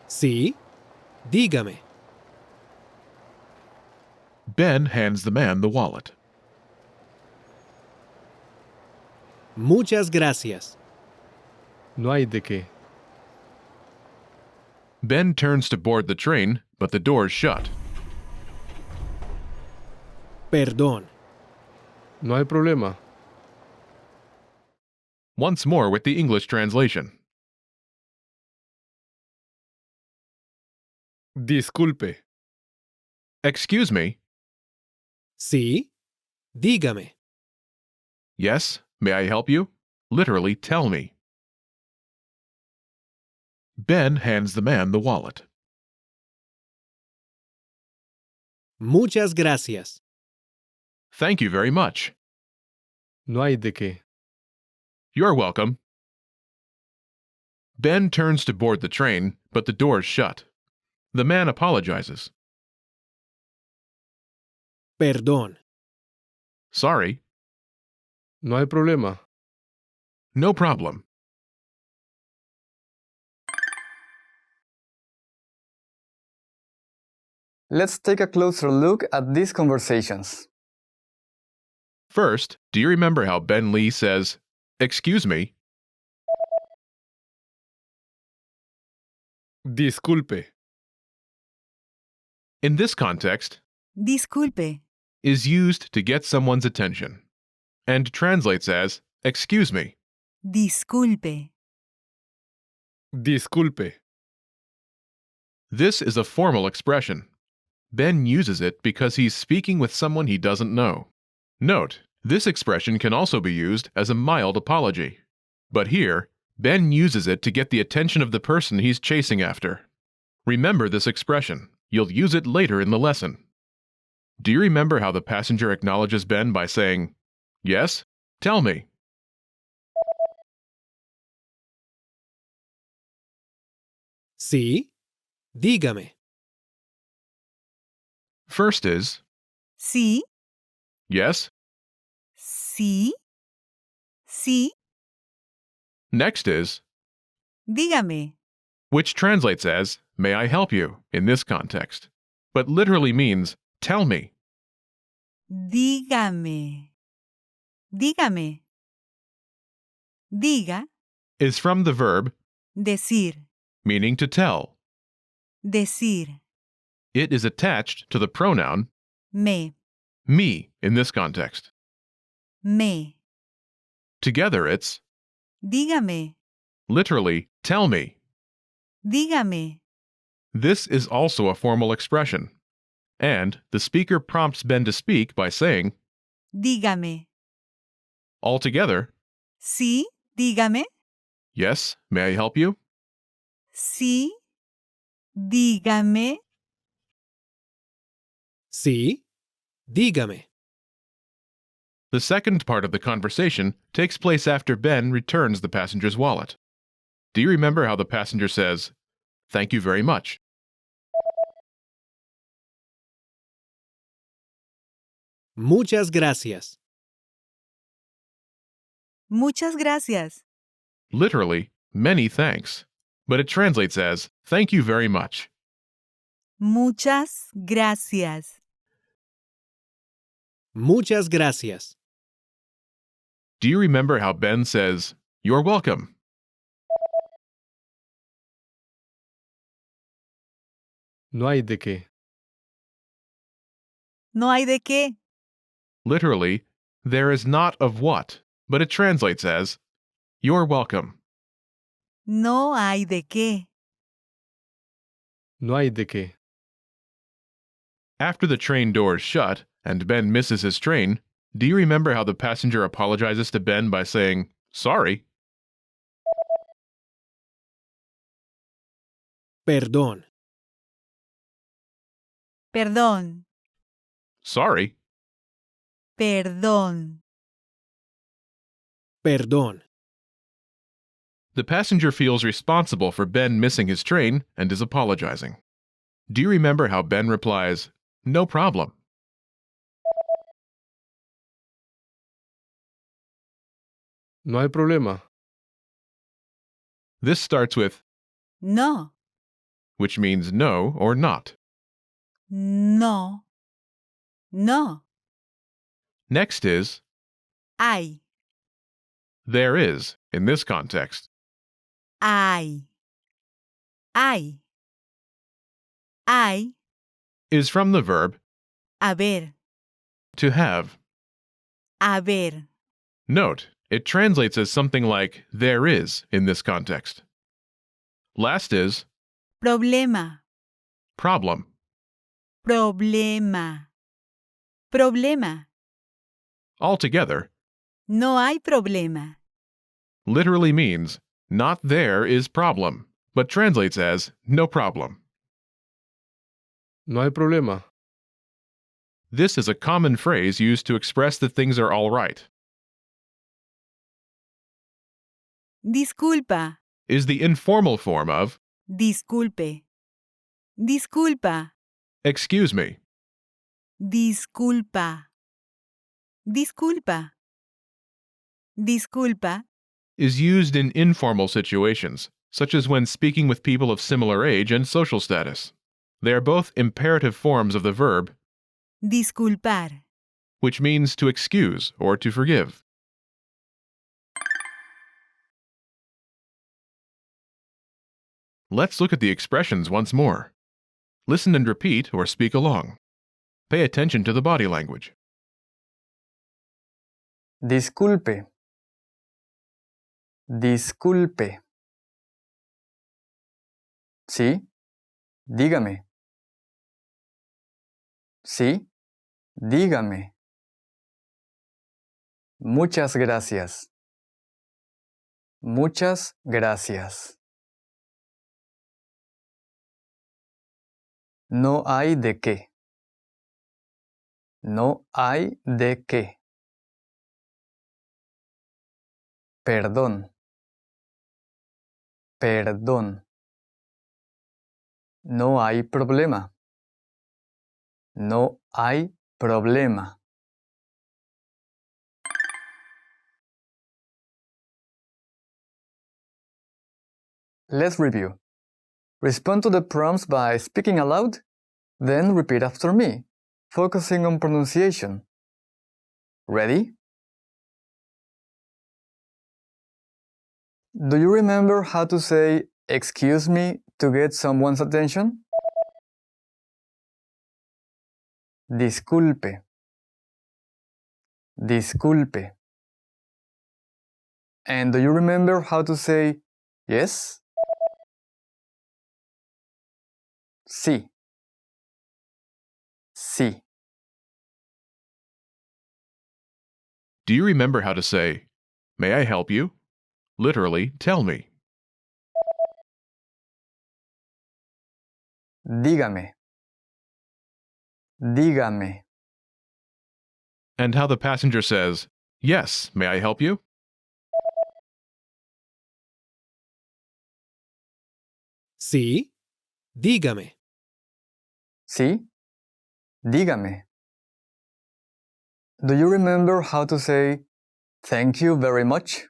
Sí, dígame. Ben hands the man the wallet. Muchas gracias. No hay de qué. Ben turns to board the train, but the door's shut. Perdón. No hay problema. Once more with the English translation. Disculpe. Excuse me. Sí, dígame. Yes, may I help you? Literally, tell me. Ben hands the man the wallet. Muchas gracias. Thank you very much. No hay de qué. You're welcome. Ben turns to board the train, but the door's shut. The man apologizes. Perdón. Sorry. No hay problema. No problem. Let's take a closer look at these conversations. First, do you remember how Ben Lee says, "Excuse me"? Disculpe. In this context, Disculpe. is used to get someone's attention, and translates as, "Excuse me." Disculpe. Disculpe. This is a formal expression. Ben uses it because he's speaking with someone he doesn't know. Note, this expression can also be used as a mild apology. But here, Ben uses it to get the attention of the person he's chasing after. Remember this expression. You'll use it later in the lesson. Do you remember how the passenger acknowledges Ben by saying, "Yes, tell me"? Sí, dígame. First is, Sí, "Yes." sí, sí, Next is, dígame. which translates as, "May I help you" in this context, but literally means, "Tell me." Dígame. Dígame. Diga, Is from the verb, decir. meaning to tell. Decir. It is attached to the pronoun Me. me in this context. Me. Together it's, Dígame. literally, "Tell me." Dígame. This is also a formal expression. And the speaker prompts Ben to speak by saying, Dígame. altogether, Sí, dígame. "Yes, may I help you?" Sí, dígame. Sí, dígame. The second part of the conversation takes place after Ben returns the passenger's wallet. Do you remember how the passenger says, "Thank you very much"? Muchas gracias. Muchas gracias. Literally, many thanks, but it translates as, "Thank you very much." Muchas gracias. Muchas gracias. Do you remember how Ben says, "You're welcome"? No hay de qué. No hay de qué. Literally, there is not of what, but it translates as, "You're welcome." No hay de qué. No hay de qué. After the train doors shut and Ben misses his train, do you remember how the passenger apologizes to Ben by saying, sorry? Perdón. Perdón. Sorry. Perdón. Perdón. The passenger feels responsible for Ben missing his train and is apologizing. Do you remember how Ben replies, no problem? No hay problema. This starts with No. which means no or not. No. No. Next is Hay. there is in this context. Hay. Hay. Hay. Is from the verb Haber. to have. Haber. Note, it translates as something like there is in this context. Last is Problema. problem. Problema. Problema. Altogether, No hay problema. literally means not there is problem, but translates as no problem. No hay problema. This is a common phrase used to express that things are all right. Disculpa. Is the informal form of Disculpe. Disculpa. excuse me. Disculpa. Disculpa. Disculpa. Is used in informal situations, such as when speaking with people of similar age and social status. They are both imperative forms of the verb, Disculpar. which means to excuse or to forgive. Let's look at the expressions once more. Listen and repeat or speak along. Pay attention to the body language. Disculpe. Disculpe. Sí. Dígame. Sí. Dígame. Muchas gracias. Muchas gracias. No hay de qué. No hay de qué. Perdón. Perdón. No hay problema. No hay problema. Let's review. Respond to the prompts by speaking aloud, then repeat after me, focusing on pronunciation. Ready? Do you remember how to say "excuse me" to get someone's attention? Disculpe. Disculpe. And do you remember how to say yes? Sí. Sí. Do you remember how to say, may I help you? Literally, tell me. Dígame. Dígame. And how the passenger says, yes, may I help you? Sí. Dígame. Sí. Dígame. Do you remember how to say thank you very much?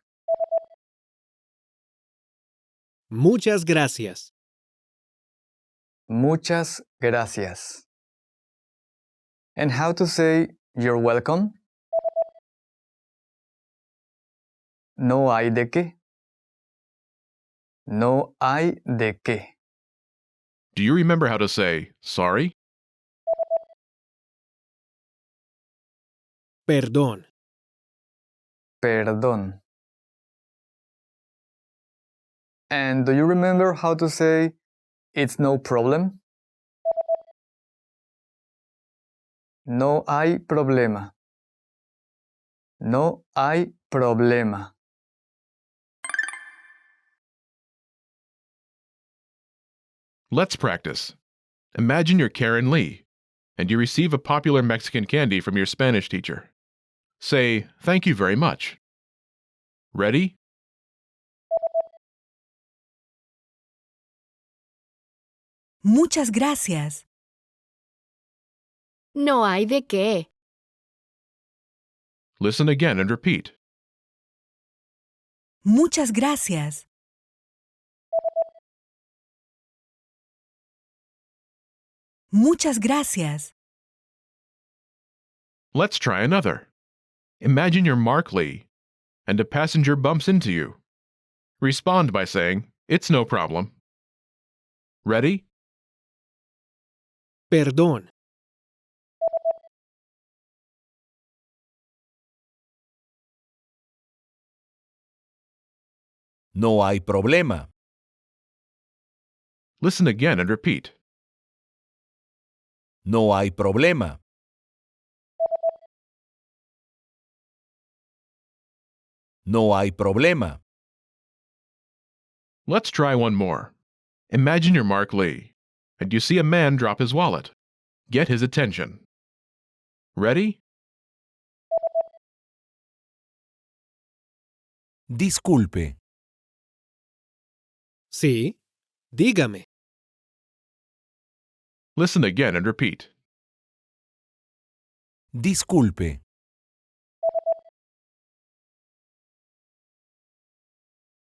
Muchas gracias. Muchas gracias. And how to say you're welcome? No hay de qué. No hay de qué. Do you remember how to say, sorry? Perdón. Perdón. And do you remember how to say, it's no problem? No hay problema. No hay problema. Let's practice. Imagine you're Karen Lee, and you receive a popular Mexican candy from your Spanish teacher. Say, thank you very much. Ready? Muchas gracias. No hay de qué. Listen again and repeat. Muchas gracias. Muchas gracias. Let's try another. Imagine you're Mark Lee, and a passenger bumps into you. Respond by saying, it's no problem. Ready? Perdón. No hay problema. Listen again and repeat. No hay problema. No hay problema. Let's try one more. Imagine you're Mark Lee, and you see a man drop his wallet. Get his attention. Ready? Disculpe. Sí, dígame. Listen again and repeat. Disculpe.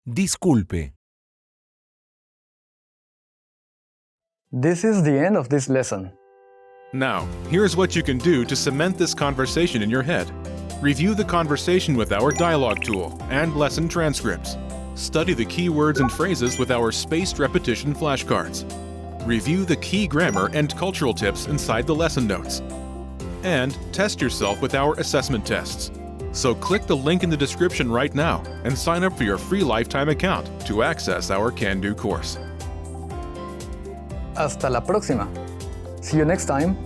Disculpe. This is the end of this lesson. Now, here's what you can do to cement this conversation in your head. Review the conversation with our dialogue tool and lesson transcripts. Study the key words and phrases with our spaced repetition flashcards. Review the key grammar and cultural tips inside the lesson notes. And test yourself with our assessment tests. So click the link in the description right now and sign up for your free lifetime account to access our Can-Do course. Hasta la próxima. See you next time.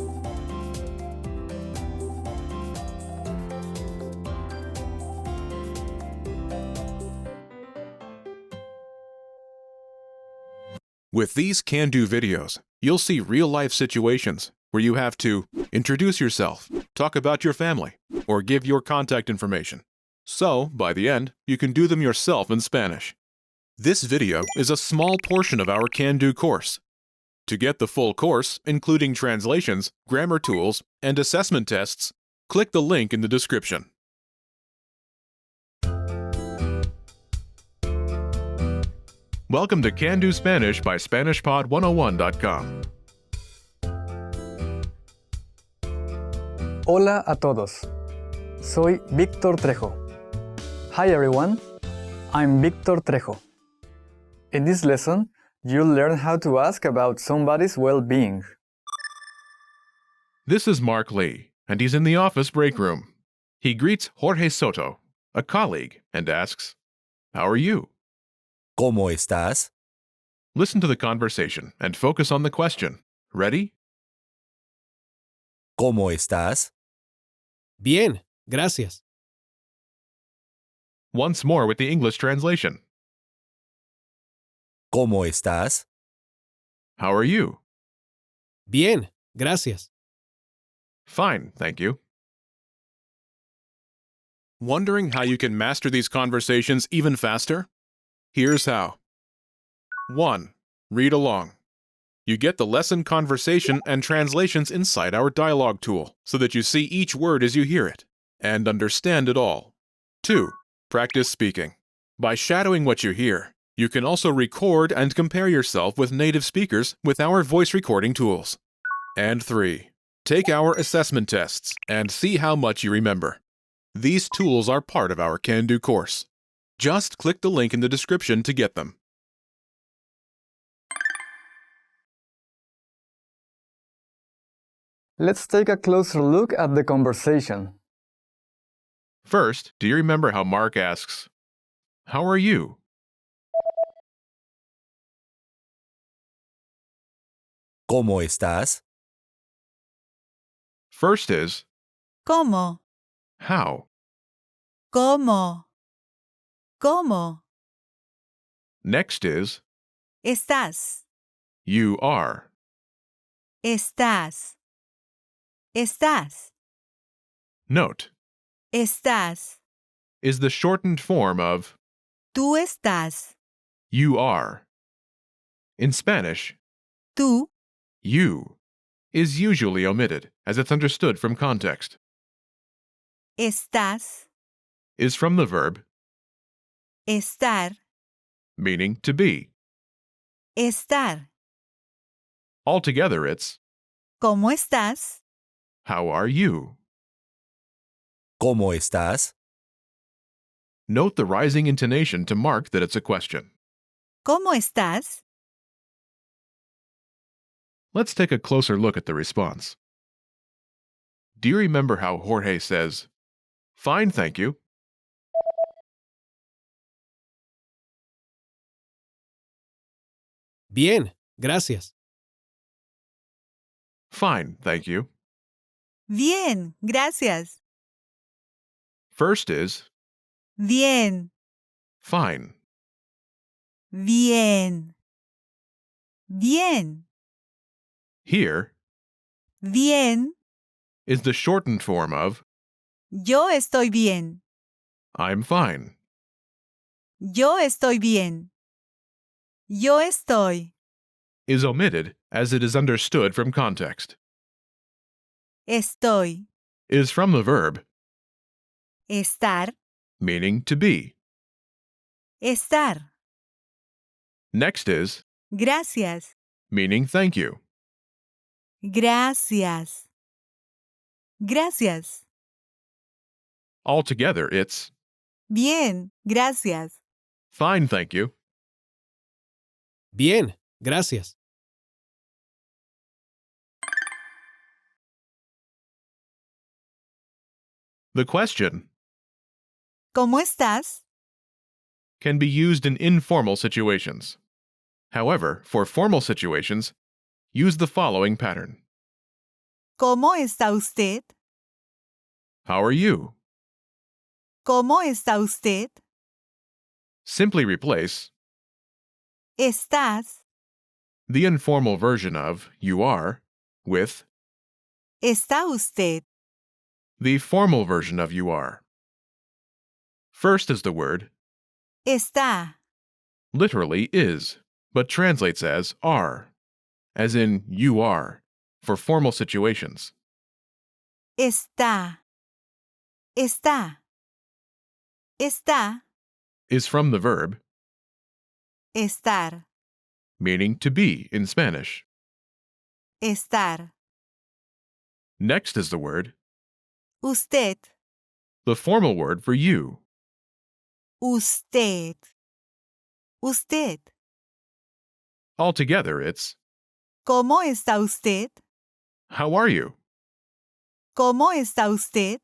With these Can-Do videos, you'll see real-life situations where you have to introduce yourself, talk about your family, or give your contact information. So, by the end, you can do them yourself in Spanish. This video is a small portion of our Can-Do course. To get the full course, including translations, grammar tools, and assessment tests, click the link in the description. Welcome to Can-Do Spanish by SpanishPod101.com. Hola a todos. Soy Víctor Trejo. Hi everyone. I'm Víctor Trejo. In this lesson, you'll learn how to ask about somebody's well-being. This is Mark Lee, and he's in the office break room. He greets Jorge Soto, a colleague, and asks, "How are you?" ¿Cómo estás? Listen to the conversation and focus on the question. Ready? ¿Cómo estás? Bien, gracias. Once more with the English translation. ¿Cómo estás? How are you? Bien, gracias. Fine, thank you. Wondering how you can master these conversations even faster? Here's how. 1. Read along. You get the lesson conversation and translations inside our dialogue tool so that you see each word as you hear it and understand it all. 2. Practice speaking. By shadowing what you hear, you can also record and compare yourself with native speakers with our voice recording tools. And 3. Take our assessment tests and see how much you remember. These tools are part of our Can-Do course. Just click the link in the description to get them. Let's take a closer look at the conversation. First, do you remember how Mark asks, "How are you?" ¿Cómo estás? First is ¿Cómo? how. ¿Cómo? ¿Cómo? Next is ¿Estás? you are. ¿Estás? ¿Estás? Note ¿Estás? is the shortened form of ¿Tú estás? you are. In Spanish, ¿Tú? you is usually omitted as it's understood from context. ¿Estás? Is from the verb Estar. meaning to be. Estar. Altogether, it's ¿Cómo estás? how are you? ¿Cómo estás? Note the rising intonation to mark that it's a question. ¿Cómo estás? Let's take a closer look at the response. Do you remember how Jorge says, "Fine, thank you"? Bien, gracias. Fine, thank you. Bien, gracias. First is Bien, fine. bien. Bien, Here bien. is the shortened form of Yo estoy bien. I'm fine. Yo estoy bien. Yo estoy. Is omitted as it is understood from context. Estoy. Is from the verb Estar. meaning to be. Estar. Next is Gracias. meaning thank you. Gracias. Gracias. Altogether, it's Bien, gracias. fine, thank you. Bien, gracias. The question ¿Cómo estás? can be used in informal situations. However, for formal situations, use the following pattern. ¿Cómo está usted? How are you? ¿Cómo está usted? Simply replace ¿Estás? the informal version of you are with ¿Está usted? the formal version of you are. First is the word Está. literally is, but translates as are, as in you are, for formal situations. Está. Está. Está. Is from the verb Estar. meaning to be in Spanish. Estar. Next is the word, Usted. the formal word for you. Usted. Usted. Altogether, it's ¿Cómo está usted? how are you? ¿Cómo está usted?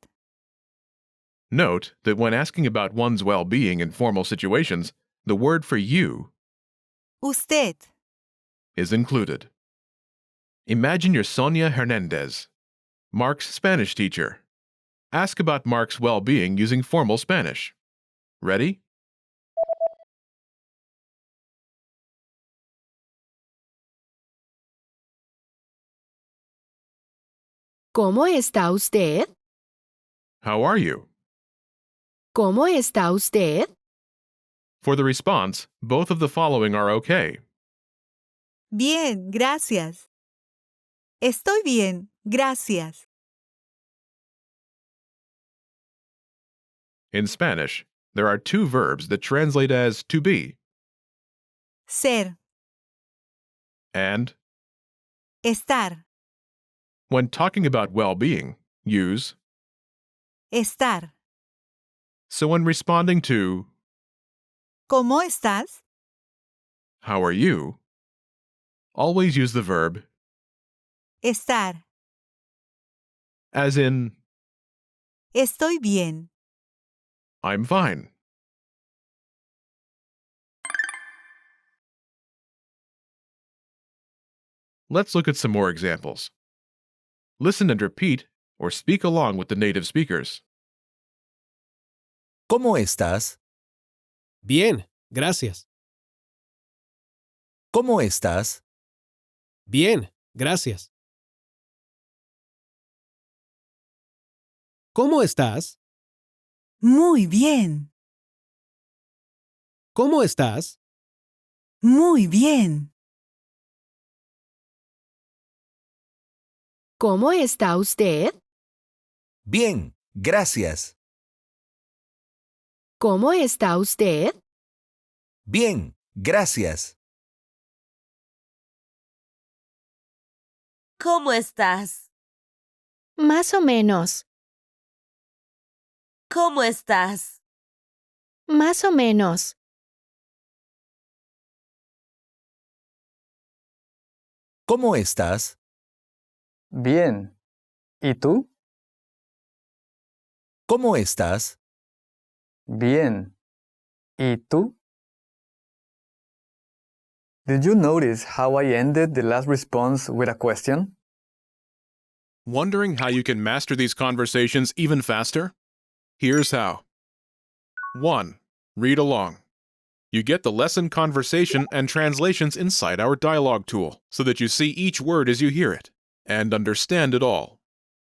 Note that when asking about one's well being in formal situations, the word for you Usted. is included. Imagine you're Sonia Hernandez, Mark's Spanish teacher. Ask about Mark's well being using formal Spanish. Ready? ¿Cómo está usted? How are you? ¿Cómo está usted? For the response, both of the following are okay. Bien, gracias. Estoy bien, gracias. In Spanish, there are two verbs that translate as to be Ser. and. Estar. When talking about well being, use. Estar. So when responding to ¿Cómo estás? how are you, always use the verb Estar. as in Estoy bien. I'm fine. Let's look at some more examples. Listen and repeat or speak along with the native speakers. ¿Cómo estás? Bien, gracias. ¿Cómo estás? Bien, gracias. ¿Cómo estás? Muy bien. ¿Cómo estás? Muy bien. ¿Cómo está usted? Bien, gracias. ¿Cómo está usted? Bien, gracias. ¿Cómo estás? Más o menos. ¿Cómo estás? Más o menos. ¿Cómo estás? Bien. ¿Y tú? ¿Cómo estás? Bien. ¿Y tú? Did you notice how I ended the last response with a question? Wondering how you can master these conversations even faster? Here's how. 1. Read along. You get the lesson conversation and translations inside our dialogue tool so that you see each word as you hear it and understand it all.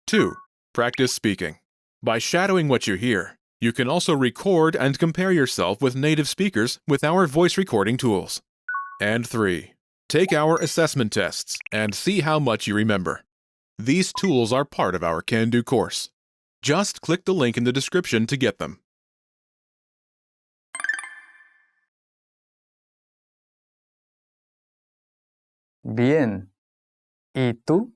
2. Practice speaking. By shadowing what you hear, you can also record and compare yourself with native speakers with our voice recording tools. And 3. Take our assessment tests and see how much you remember. These tools are part of our Can-Do course. Just click the link in the description to get them. Bien. ¿Y tú?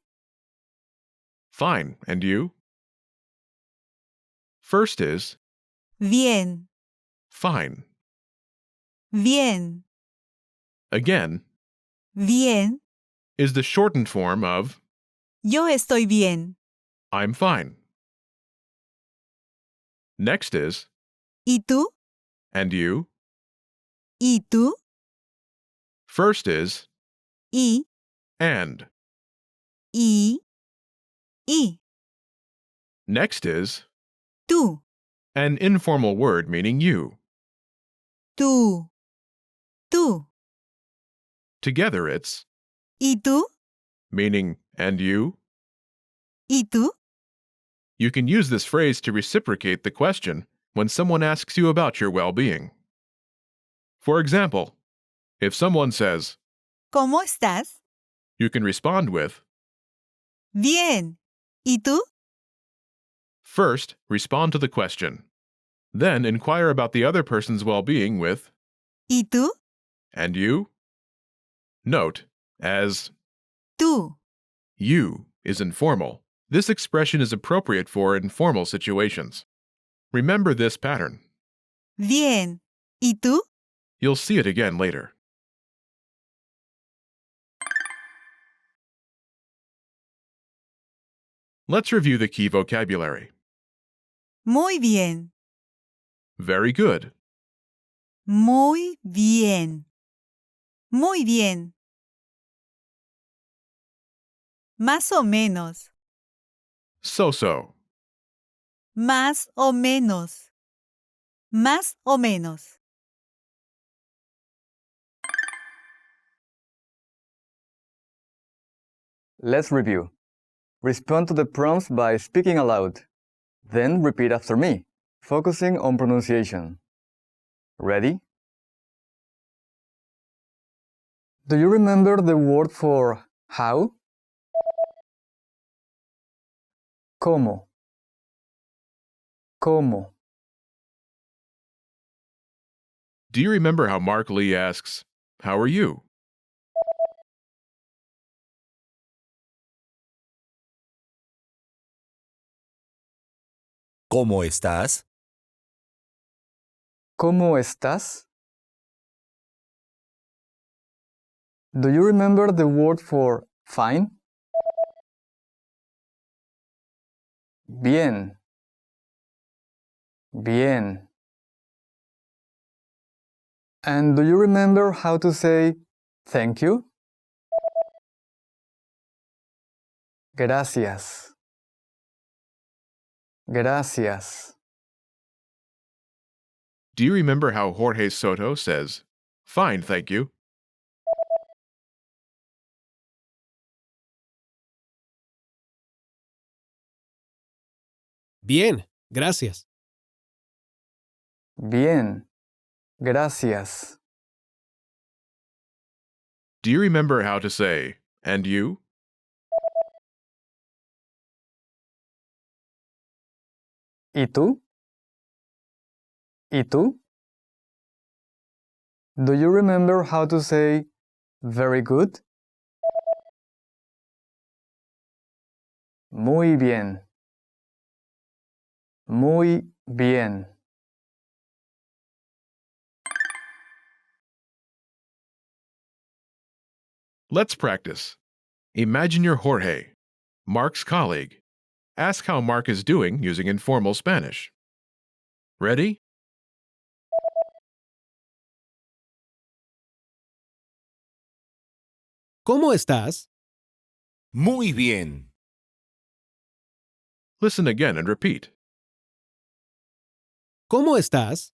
Fine, and you? First is Bien. fine. Bien. Again Bien. is the shortened form of Yo estoy bien. I'm fine. Next is ¿Y tú? and you. ¿Y tú? First is ¿Y? and. ¿Y? ¿Y? Next is Tú. an informal word meaning you. Tú. Tú. Together it's ¿Y tú? meaning and you. ¿Y tú? You can use this phrase to reciprocate the question when someone asks you about your well-being. For example, if someone says, ¿Cómo estás? you can respond with, Bien. ¿Y tú? first, respond to the question. Then inquire about the other person's well-being with, ¿Y tú? and you? Note, as Tú. you is informal, this expression is appropriate for informal situations. Remember this pattern. Bien. ¿Y tú? You'll see it again later. Let's review the key vocabulary. Muy bien. Very good. Muy bien. Muy bien. Más o menos. So-so. Más o menos. Más o menos. Let's review. Respond to the prompts by speaking aloud. Then repeat after me, focusing on pronunciation. Ready? Do you remember the word for how? ¿Cómo? ¿Cómo? Do you remember how Mark Lee asks, how are you? ¿Cómo estás? ¿Cómo estás? Do you remember the word for fine? Bien. Bien. And do you remember how to say thank you? Gracias. Gracias. Do you remember how Jorge Soto says, "Fine, thank you"? Bien, gracias. Bien. Gracias. Do you remember how to say, "And you"? ¿Y tú? ¿Y tú? Do you remember how to say very good? Muy bien. Muy bien. Let's practice. Imagine you're Jorge, Mark's colleague. Ask how Mark is doing using informal Spanish. Ready? ¿Cómo estás? Muy bien. Listen again and repeat. ¿Cómo estás?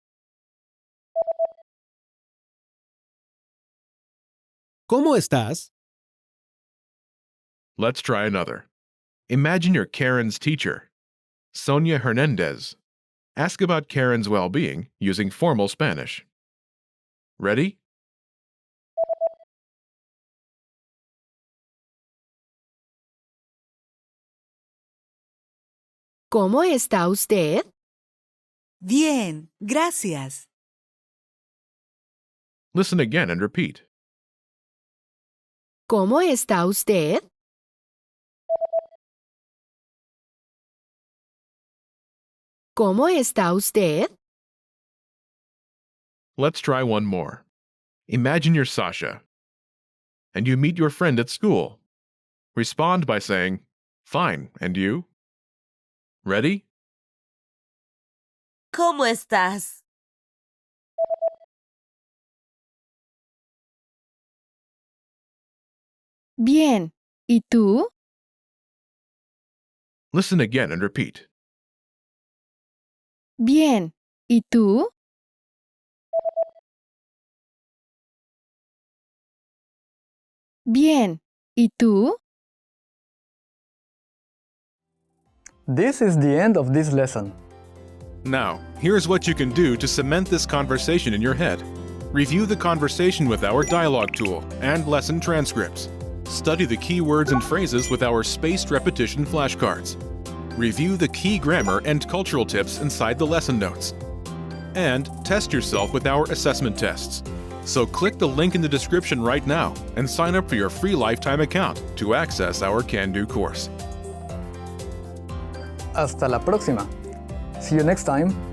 ¿Cómo estás? Let's try another. Imagine you're Karen's teacher, Sonia Hernandez. Ask about Karen's well-being using formal Spanish. Ready? ¿Cómo está usted? Bien, gracias. Listen again and repeat. ¿Cómo está usted? ¿Cómo está usted? Let's try one more. Imagine you're Sasha, and you meet your friend at school. Respond by saying, "Fine, and you?" Ready? ¿Cómo estás? Bien. ¿Y tú? Listen again and repeat. Bien. ¿Y tú? Bien. ¿Y tú? This is the end of this lesson. Now, here's what you can do to cement this conversation in your head. Review the conversation with our dialogue tool and lesson transcripts. Study the key words and phrases with our spaced repetition flashcards. Review the key grammar and cultural tips inside the lesson notes. And test yourself with our assessment tests. So click the link in the description right now and sign up for your free lifetime account to access our Can-Do course. Hasta la próxima. See you next time.